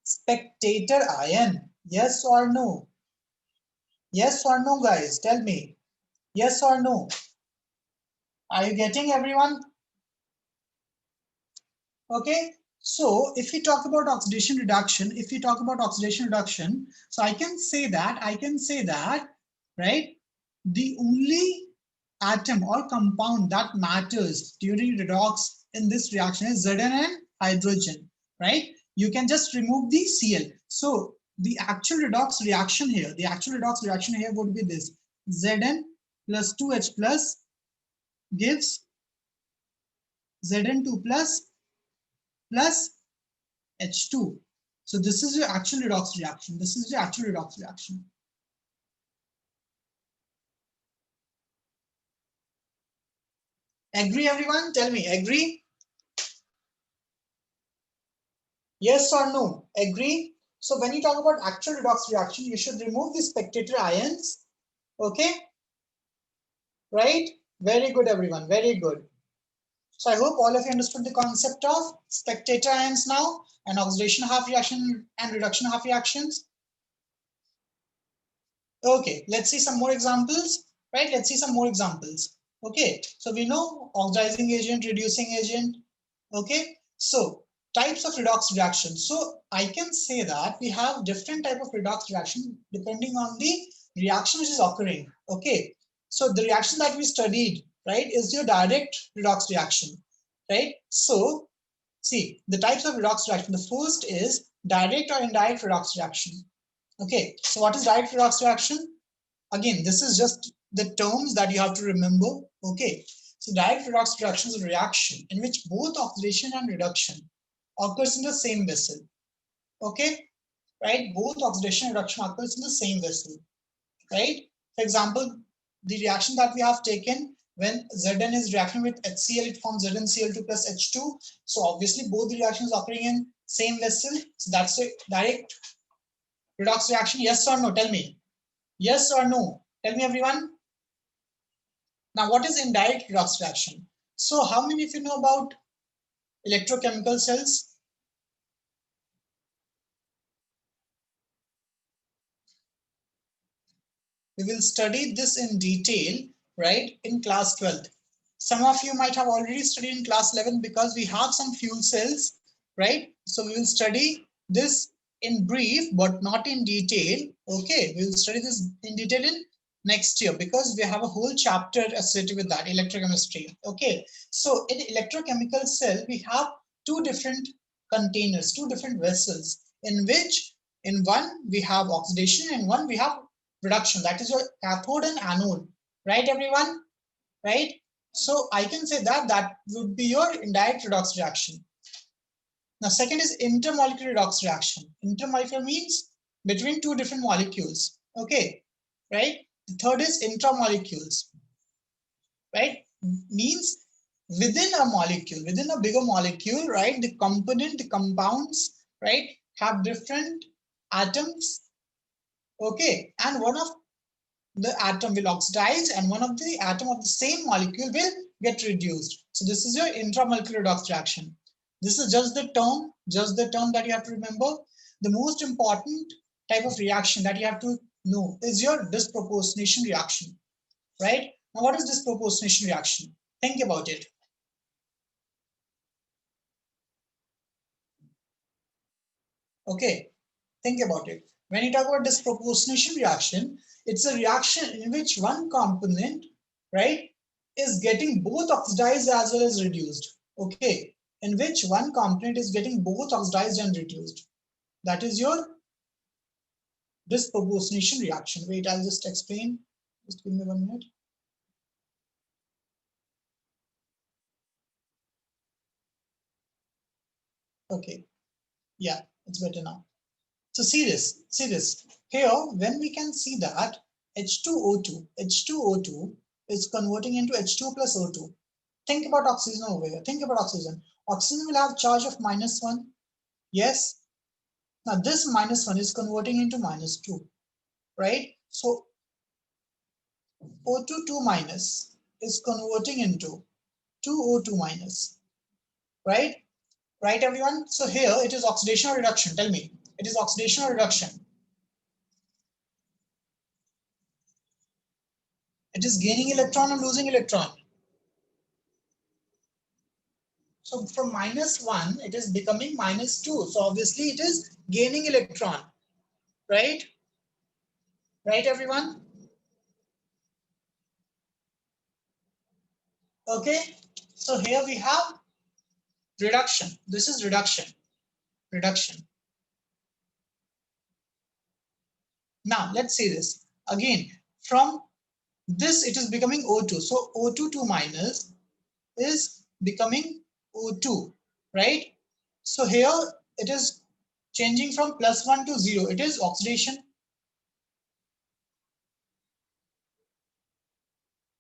spectator ion. Yes or no? Yes or no, guys? Tell me. Yes or no? Are you getting everyone? Okay. So if we talk about oxidation reduction, so I can say that, right? The only atom or compound that matters during redox in this reaction is Zn and hydrogen, right? You can just remove the Cl. So the actual redox reaction here, would be this. Zn plus 2H plus gives Zn2 plus H2. So this is your actual redox reaction. Agree everyone? Tell me, agree? Yes or no? Agree? So when you talk about actual redox reaction, you should remove the spectator ions. Okay? Right? Very good everyone, very good. So I hope all of you understood the concept of spectator ions now and oxidation half reaction and reduction half reactions. Okay, let's see some more examples, right? Let's see some more examples. Okay, so we know oxidizing agent, reducing agent. Okay, so types of redox reactions. So I can say that we have different type of redox reaction depending on the reaction which is occurring. Okay, so the reaction that we studied, right, is your direct redox reaction, right? So see the types of redox reaction. The first is direct or indirect redox reaction. Okay, so what is direct redox reaction? Again, this is just the terms that you have to remember. Okay, so direct redox reaction is a reaction in which both oxidation and reduction occurs in the same vessel. Okay, right? Both oxidation and reduction occurs in the same vessel, right? For example, the reaction that we have taken when Zn is reacting with HCl, it forms ZnCl2 plus H2. So obviously both the reactions occurring in same vessel. So that's a direct redox reaction? Yes or no? Tell me. Yes or no? Tell me, everyone. Now, what is indirect redox reaction? So, how many of you know about electrochemical cells? We will study this in detail, right, in class 12th. Some of you might have already studied in class 11 because we have some fuel cells, right? So we will study this in brief, but not in detail. Okay, we will study this in detail in next year because we have a whole chapter associated with that, electrochemistry. Okay, so in electrochemical cell, we have two different containers, two different vessels, in which in one we have oxidation and one we have reduction. That is your cathode and anode, right, everyone? Right? So I can say that that would be your indirect redox reaction. Now, second is intermolecular redox reaction. Intermolecular means between two different molecules. Okay, right? The third is intramolecules, right? Means within a molecule, within a bigger molecule, right? The component, the compounds, right, have different atoms. Okay, and one of the atom will oxidize and one of the atom of the same molecule will get reduced. So this is your intramolecular redox reaction. This is just the term that you have to remember. The most important type of reaction that you have to know is your disproportionation reaction, right? Now, what is disproportionation reaction? Think about it. Okay, think about it. When you talk about disproportionation reaction, it's a reaction in which one component, right, is getting both oxidized as well as reduced. Okay, in which one component is getting both oxidized and reduced. That is your disproportionation reaction. Wait, I'll just explain. Just give me 1 minute. Okay, yeah, it's better now. So see this. Here, when we can see that H2O2 is converting into H2 plus O2. Think about oxygen over here. Think about oxygen. Oxygen will have charge of -1. Yes. Now this -1 is converting into -2, right? So O2 2 minus is converting into 2O2 minus, right? Right, everyone? So here it is oxidation or reduction. Tell me, it is oxidation or reduction? It is gaining electron or losing electron? So from -1, it is becoming -2. So obviously it is gaining electron, right? Right, everyone? Okay. So here we have reduction. This is reduction. Reduction. Now let's see this again. From this, it is becoming O2. So O2 2 minus is becoming O2, right? So here it is changing from +1 to 0. It is oxidation,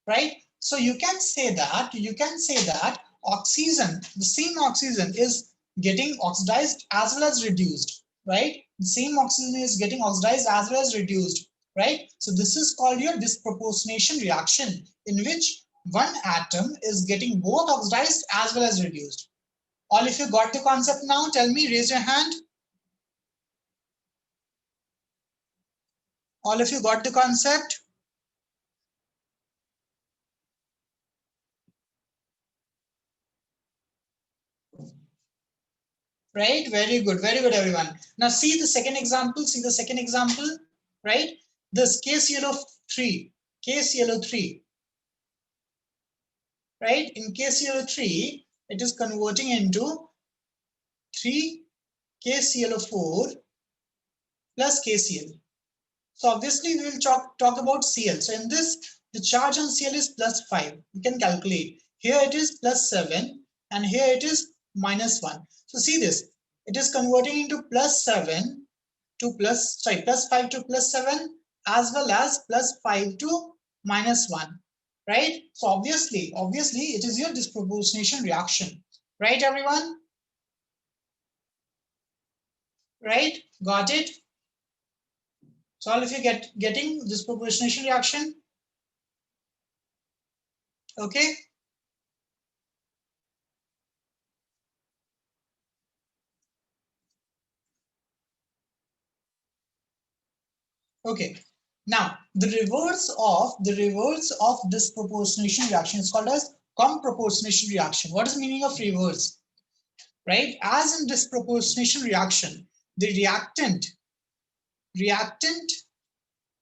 right? So you can say that oxygen, the same oxygen is getting oxidized as well as reduced, right? The same oxygen is getting oxidized as well as reduced, right? So this is called your disproportionation reaction, in which one atom is getting both oxidized as well as reduced. All if you got the concept now, tell me, raise your hand. All of you got the concept? Right? Very good, everyone. Now see the second example, right? This KClO3, KClO3, right? In KClO3, it is converting into 3KClO4 plus KCl. So obviously we will talk about Cl. So in this, the charge on Cl is +5. You can calculate. Here it is +7 and here it is -1. So see this, it is converting into +7 to +5 to +7 as well as +5 to -1, right? So obviously it is your disproportionation reaction, right, everyone? Right? Got it? So all of you getting this disproportionation reaction? Okay. Okay. Now the reverse of disproportionation reaction is called as comproportionation reaction. What is the meaning of reverse? Right? As in disproportionation reaction, the reactant,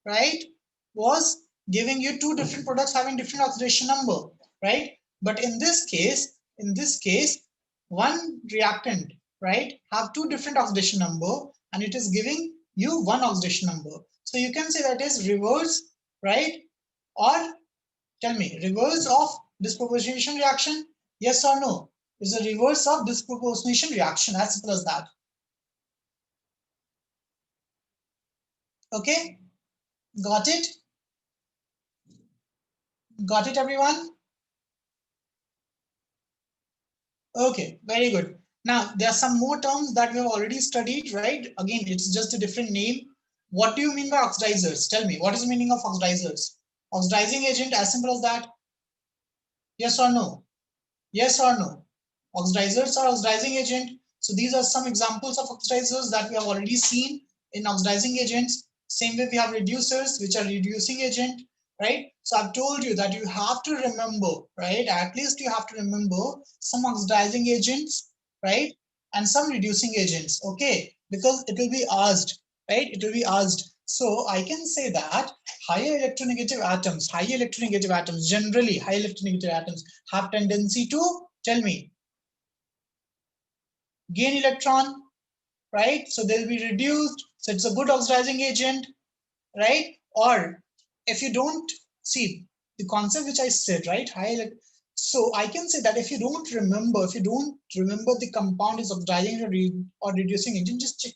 right, was giving you two different products having different oxidation number, right? But in this case, one reactant, right, have two different oxidation number, and it is giving you one oxidation number. So you can say that is reverse, right? Or tell me, reverse of disproportionation reaction? Yes or no? Is a reverse of disproportionation reaction, as simple as that. Okay, got it? Got it, everyone? Okay, very good. Now, there are some more terms that we have already studied, right? Again, it's just a different name. What do you mean by oxidizers? Tell me, what is the meaning of oxidizers? Oxidizing agent, as simple as that? Yes or no? Yes or no? Oxidizers are oxidizing agent. So these are some examples of oxidizers that we have already seen in oxidizing agents. Same way we have reducers, which are reducing agent, right? So I've told you that you have to remember, right? At least you have to remember some oxidizing agents, right? And some reducing agents, okay? Because it will be asked, right? It will be asked. So I can say that higher electronegative atoms, generally high electronegative atoms have tendency to, tell me, gain electron, right? So they'll be reduced. So it's a good oxidizing agent, right? Or if you don't see the concept which I said, right? So I can say that if you don't remember the compound is oxidizing or reducing agent, just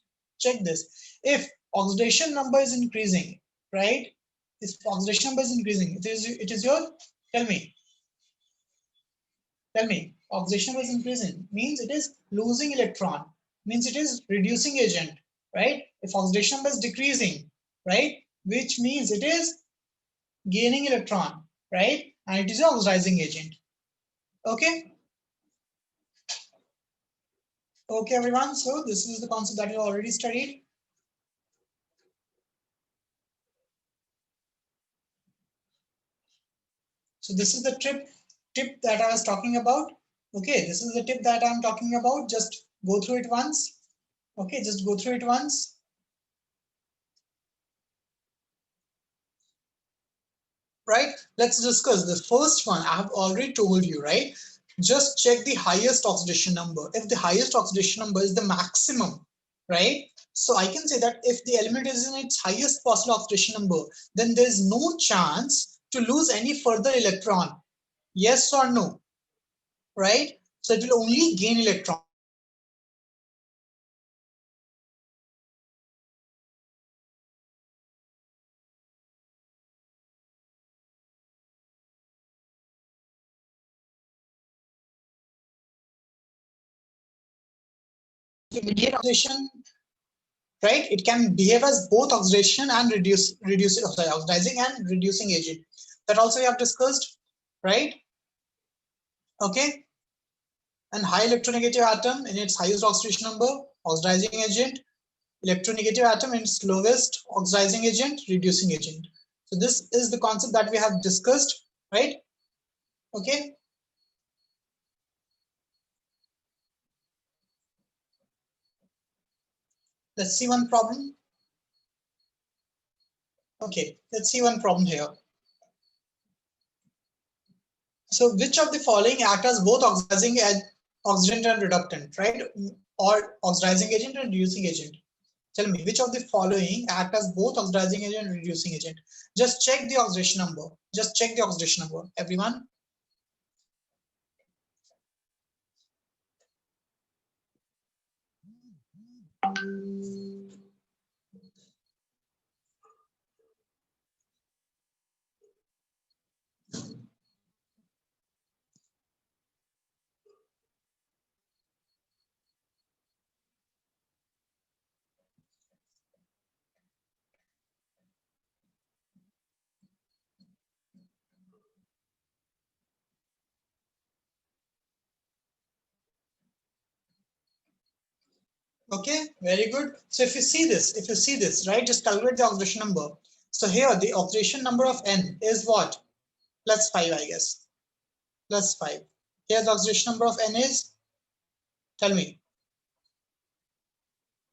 check this. If oxidation number is increasing, right? If oxidation number is increasing, it is your, tell me, oxidation was increasing, means it is losing electron, means it is reducing agent, right? If oxidation number is decreasing, right, which means it is gaining electron, right? And it is an oxidizing agent. Okay. Okay, everyone. So this is the concept that you already studied. So this is the tip that I was talking about. Okay, this is the tip that I'm talking about. Just go through it once. Okay, just go through it once. Right? Let's discuss the first one. I have already told you, right? Just check the highest oxidation number. If the highest oxidation number is the maximum, right? So I can say that if the element is in its highest possible oxidation number, then there's no chance to lose any further electron. Yes or no? Right? So it will only gain electron. Immediate oxidation, right? It can behave as both oxidation and oxidizing and reducing agent. That also we have discussed, right? Okay. And high electronegative atom in its highest oxidation number, oxidizing agent. Electronegative atom in its lowest oxidizing agent, reducing agent. So this is the concept that we have discussed, right? Okay. Let's see one problem. Okay, let's see one problem here. So which of the following act as both oxidizing oxidant and reductant, right? Or oxidizing agent and reducing agent? Tell me, which of the following act as both oxidizing agent and reducing agent? Just check the oxidation number. Just check the oxidation number, everyone. Okay, very good. So if you see this, right, just calculate the oxidation number. So here the oxidation number of N is what? Plus 5, I guess. Plus 5. Here the oxidation number of N is, tell me,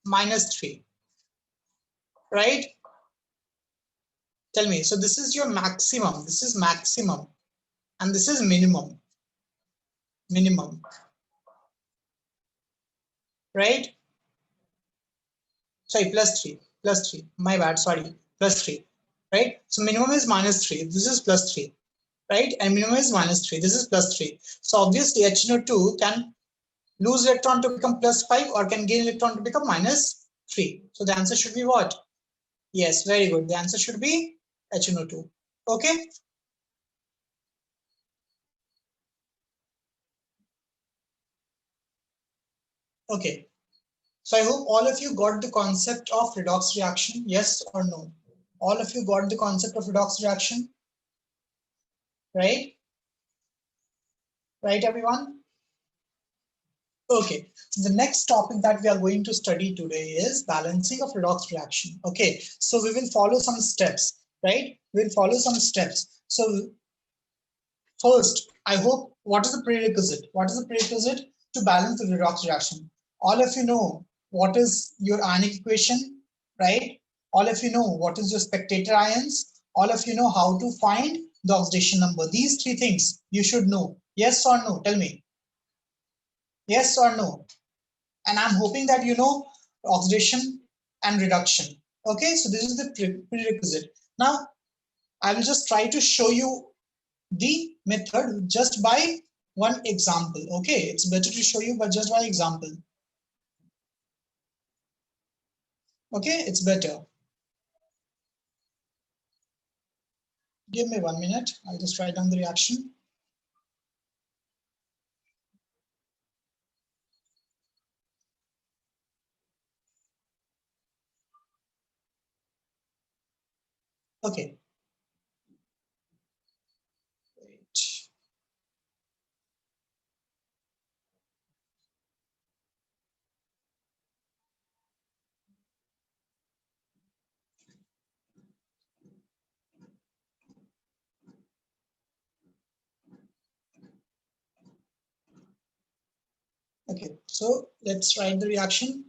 minus 3, right? Tell me. So this is your maximum. This is maximum. And this is minimum. Minimum. Right? Sorry, plus 3. Plus 3. My bad, sorry. Plus 3. Right? So minimum is minus 3. This is plus 3. Right? And minimum is minus 3. This is plus 3. So obviously HNO2 can lose electron to become plus 5 or can gain electron to become minus 3. So the answer should be what? Yes, very good. The answer should be HNO2. Okay? Okay. So I hope all of you got the concept of redox reaction. Yes or no? All of you got the concept of redox reaction, right? Right, everyone? Okay, so the next topic that we are going to study today is balancing of redox reaction. Okay, so we will follow some steps, right? We'll follow some steps. So first, I hope, what is the prerequisite? What is the prerequisite to balance the redox reaction? All of you know what is your ionic equation, right? All of you know what is your spectator ions. All of you know how to find the oxidation number. These three things you should know. Yes or no? Tell me. Yes or no? And I'm hoping that you know oxidation and reduction. Okay, so this is the prerequisite. Now, I will just try to show you the method just by one example. Okay, it's better to show you, but just by example. Okay, it's better. Give me 1 minute. I'll just write down the reaction. Okay. Wait. Okay, so let's write the reaction.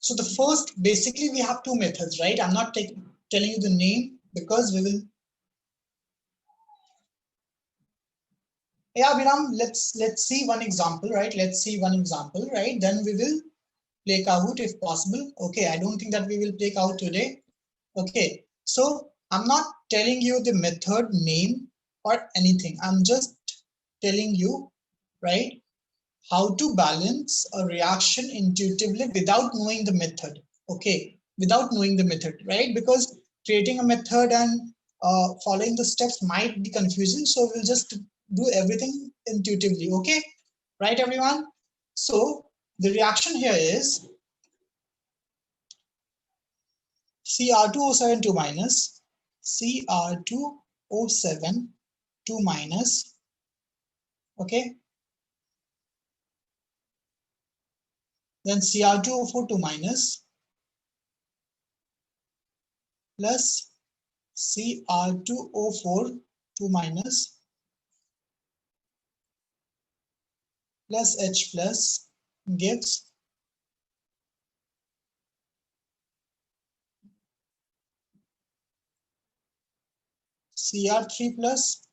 So the first, basically we have two methods, right? I'm not telling you the name because we will. Yeah, Viram, let's see one example, right? Let's see one example, right? Then we will play Kahoot if possible. Okay, I don't think that we will play Kahoot today. Okay, so I'm not telling you the method name or anything. I'm just telling you, right, how to balance a reaction intuitively without knowing the method. Okay, without knowing the method, right? Because creating a method and following the steps might be confusing. So we'll just do everything intuitively. Okay, right, everyone? So the reaction here is Cr2O7 2 minus, Cr2O7 2 minus, okay, then Cr2O4 2 minus plus Cr2O4 2 minus plus H plus gives Cr3 plus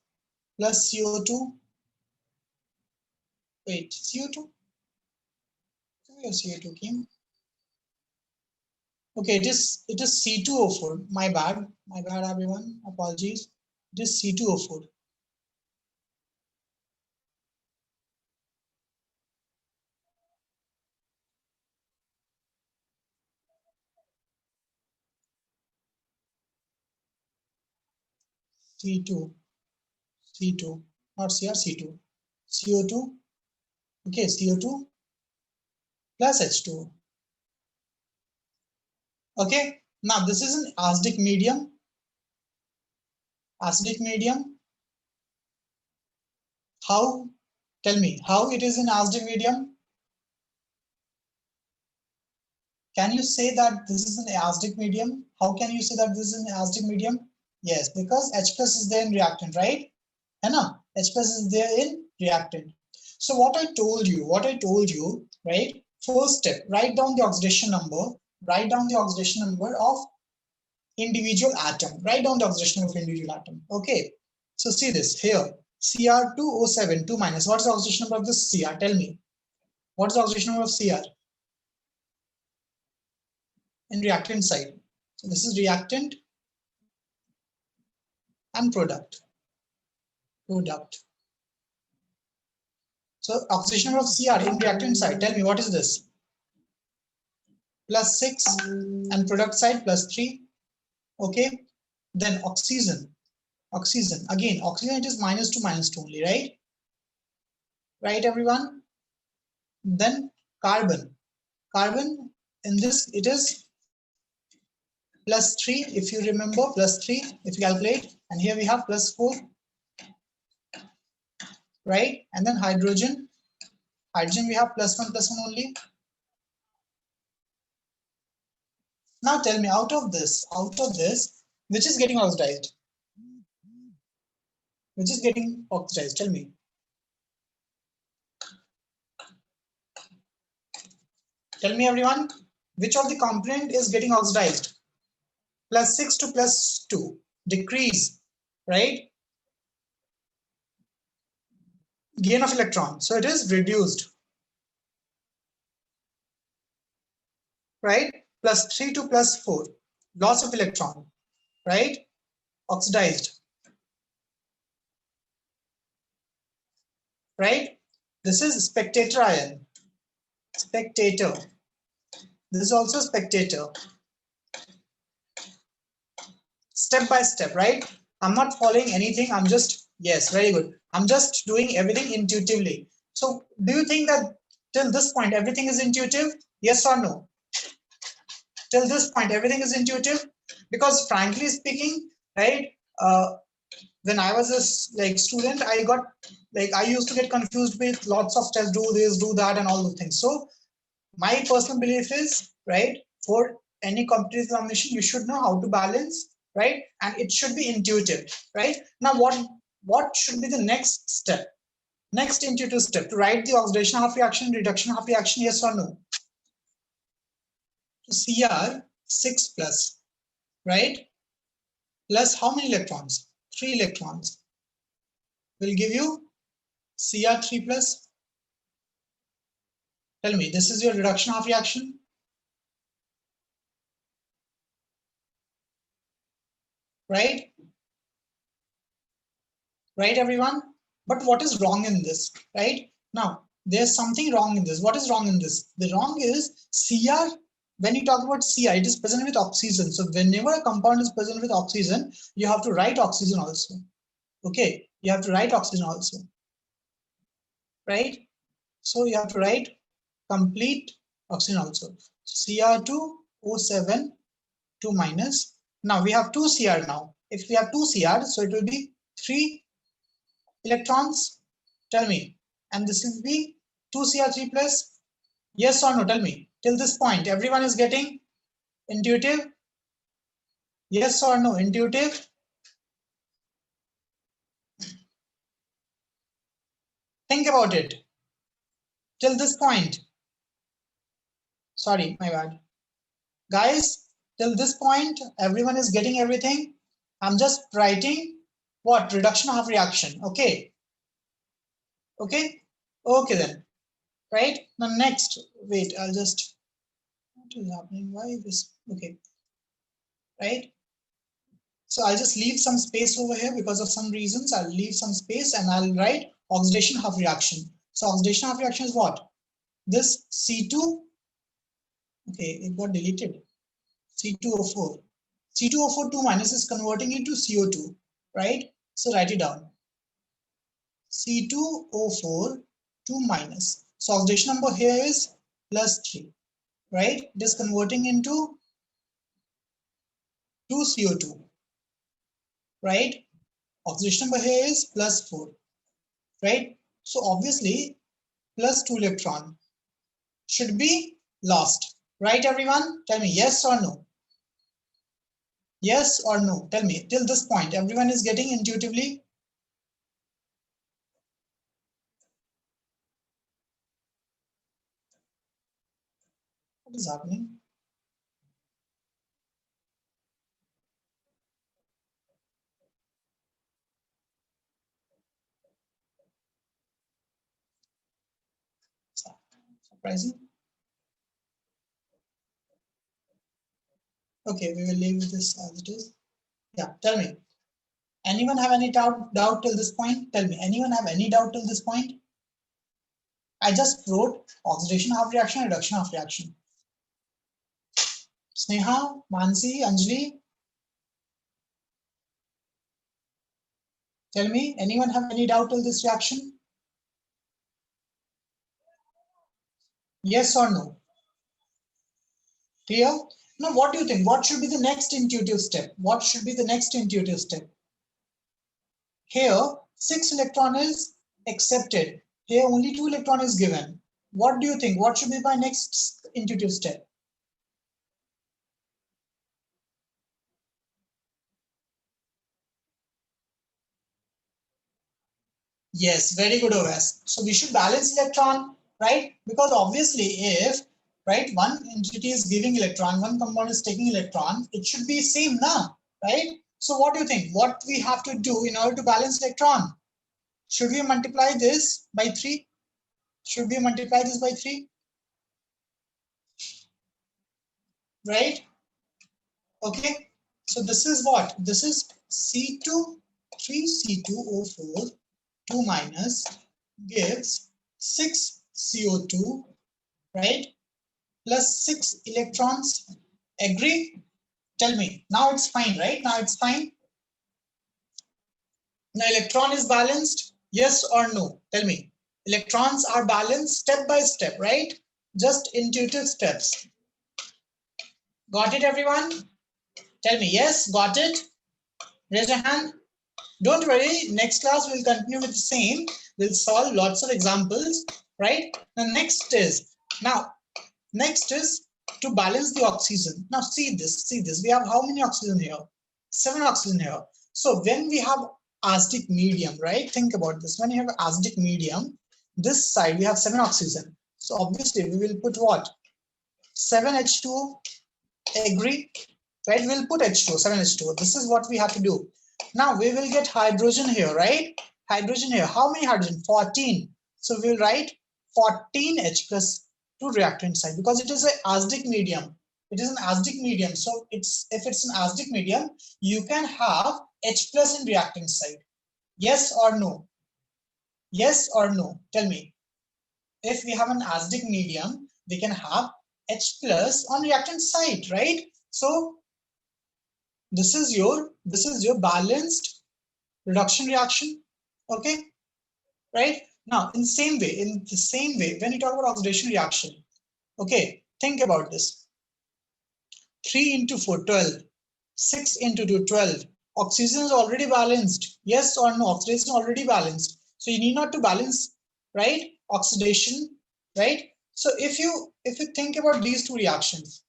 CO2. Wait, CO2? Where CO2 came? Okay, it is C2O4. My bad, everyone. Apologies. It is C2O4. C2, C2, not Cr, C2. CO2. Okay, CO2 plus H2O. Okay, now this is an acidic medium. Acidic medium. How? Tell me how it is an acidic medium. Can you say that this is an acidic medium? How can you say that this is an acidic medium? Yes, because H plus is there in reactant, right? H plus is there in reactant. So what I told you, right? First step, write down the oxidation number. Write down the oxidation number of individual atom. Write down the oxidation number of individual atom. Okay. So see this here. Cr2O7, 2 minus. What is the oxidation number of this Cr? Tell me. What is the oxidation number of Cr? In reactant side. So this is reactant and product. So oxidation number of Cr in reactant side. Tell me what is this? +6 and product side +3. Okay. Then oxygen. Again, oxygen it is -2 only, right? Right, everyone? Then carbon. Carbon in this it is +3 if you remember, +3 if you calculate, and here we have +4, right? And then hydrogen we have +1 only. Now tell me, out of this, which is getting oxidized? Which is getting oxidized? Tell me. Tell me, everyone, which of the component is getting oxidized? +6 to +2, decrease, right? Gain of electron, so it is reduced, right? +3 to +4, loss of electron, right? Oxidized, right? This is spectator ion, spectator. This is also spectator. Step by step, right? I'm not following anything. I'm just, yes, very good. I'm just doing everything intuitively. So do you think that till this point, everything is intuitive? Yes or no? Till this point, everything is intuitive? Because frankly speaking, right, when I was a student, I used to get confused with lots of tests, do this, do that, and all those things. So my personal belief is, right, for any competitive examination, you should know how to balance, right, and it should be intuitive, right? Now, what should be the next step? Next intuitive step to write the oxidation half reaction, reduction half reaction, yes or no? So Cr6 plus, right, plus how many electrons? 3 electrons will give you Cr3 plus. Tell me, this is your reduction half reaction. Right? Right, everyone? But what is wrong in this, right? Now, there's something wrong in this. What is wrong in this? The wrong is Cr, when you talk about Cr, it is present with oxygen. So whenever a compound is present with oxygen, you have to write oxygen also. Okay, you have to write oxygen also. Right? So you have to write complete oxygen also. Cr2O7, 2 minus. Now we have 2 Cr now. If we have 2 Cr, so it will be 3 electrons. Tell me. And this will be 2Cr3 plus. Yes or no? Tell me. Till this point, everyone is getting intuitive? Yes or no? Intuitive? Think about it. Till this point. Sorry, my bad. Guys, till this point, everyone is getting everything. I'm just writing what? Reduction half reaction. Okay. Okay. Okay then. Right? Now next, wait, I'll just, what is happening? Why is this? Okay. Right? So I'll just leave some space over here because of some reasons. I'll leave some space and I'll write oxidation half reaction. So oxidation half reaction is what? This C2, okay, it got deleted. C2O4. C2O4 2 minus is converting into CO2, right? So write it down. C2O4 2 minus. So oxidation number here is +3, right? It is converting into 2CO2, right? Oxidation number here is +4, right? So obviously +2 electron should be lost, Right, everyone? Tell me yes or no. Yes or no? Tell me till this point. Everyone is getting intuitively? What is happening? Surprising. Okay, we will leave this as it is. Yeah, tell me. Anyone have any doubt till this point? Tell me. Anyone have any doubt till this point? I just wrote oxidation half reaction, reduction half reaction. Sneha, Mansi, Anjali. Tell me, anyone have any doubt till this reaction? Yes or no? Clear? Now, what do you think? What should be the next intuitive step? What should be the next intuitive step? Here, 6 electron is accepted. Here, only 2 electron is given. What do you think? What should be my next intuitive step? Yes, very good, OS. So we should balance electron, right? Because obviously, if right one entity is giving electron, one compound is taking electron, it should be same now, right? So what do you think? What we have to do in order to balance electron? Should we multiply this by 3? Should we multiply this by 3? Right? Okay. So this is what? This is C2, 3C2O4, 2 minus gives 6 CO2, right? Plus 6 electrons. Agree? Tell me. Now it's fine, right? Now it's fine. Now electron is balanced. Yes or no? Tell me. Electrons are balanced step by step, right? Just intuitive steps. Got it, everyone? Tell me. Yes, got it? Raise your hand. Don't worry. Next class we'll continue with the same. We'll solve lots of examples, right? The next is to balance the oxygen. Now see this. We have how many oxygen here? 7 oxygen here. So when we have acidic medium, right? Think about this. When you have acidic medium, this side we have 7 oxygen. So obviously we will put what? 7H2O. Agree? Right? We'll put H2O, 7H2O. This is what we have to do. Now we will get hydrogen here, right? Hydrogen here. How many hydrogen? 14. So we'll write 14H plus to reactant side because it is an acidic medium. It is an acidic medium. So if it's an acidic medium, you can have H plus in reactant side. Yes or no? Yes or no? Tell me. If we have an acidic medium, we can have H plus on reactant side, right? So this is your balanced reduction reaction. Okay, right? Now, in the same way, when you talk about oxidation reaction, okay, think about this. 3 into 4, 12. 6 into 2, 12. Oxygen is already balanced. Yes or no? Oxidation is already balanced. So you need not to balance, right? Oxidation, right? So if you think about these two reactions,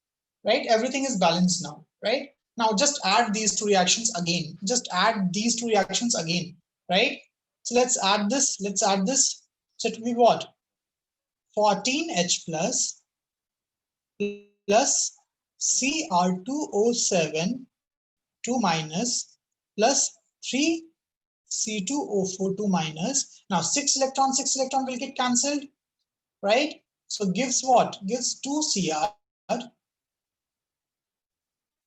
right? Everything is balanced now, right? Now just add these two reactions again. Just add these two reactions again, right? So let's add this. Let's add this. So it will be what? 14H plus Cr2O7 2 minus plus 3C2O4 2 minus. Now 6 electron will get cancelled, right? So gives what? Gives 2Cr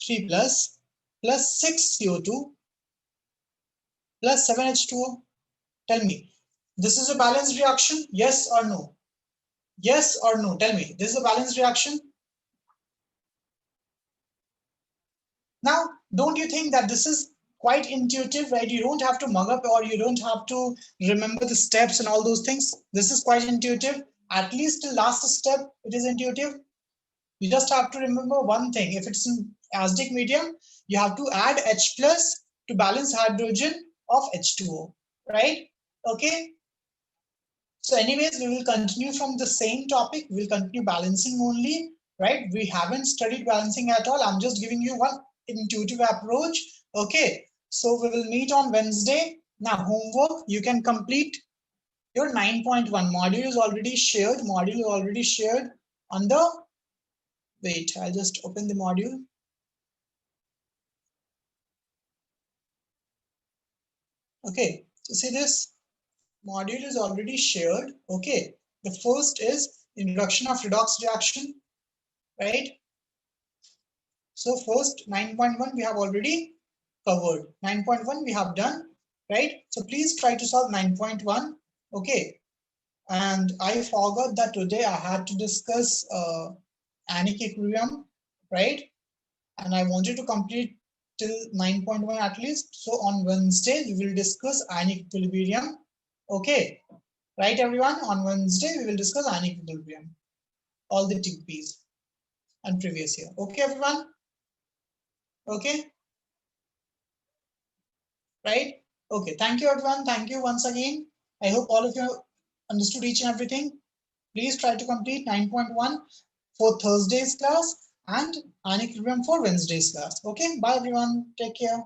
3 plus 6 CO2 plus 7H2O. Tell me, this is a balanced reaction? Yes or no? Yes or no? Tell me, this is a balanced reaction? Now, don't you think that this is quite intuitive, right? You don't have to mug up or you don't have to remember the steps and all those things. This is quite intuitive. At least the last step, it is intuitive. You just have to remember one thing. If it's an acidic medium, you have to add H plus to balance hydrogen of H2O, right? Okay. So anyways, we will continue from the same topic. We'll continue balancing only. right? We haven't studied balancing at all. I'm just giving you one intuitive approach. Okay, so we will meet on Wednesday. Now, homework, you can complete your 9.1 module is already shared. Module is already shared on the, wait, I'll just open the module. Okay, so see this module is already shared. Okay, the first is introduction of redox reaction, right? So first 9.1 we have already covered. 9.1 we have done, right? So please try to solve 9.1. Okay, and I forgot that today I had to discuss Ionic equilibrium, right? And I wanted to complete till 9.1 at least. So on Wednesday we will discuss Ionic equilibrium. Okay, right everyone? On Wednesday we will discuss Ionic equilibrium, all the TPs and previous year. Okay everyone? Okay, right? Okay, thank you everyone. Thank you once again. I hope all of you understood each and everything. Please try to complete 9.1 for Thursday's class and Ionic equilibrium for Wednesday's class. Okay, bye everyone. Take care.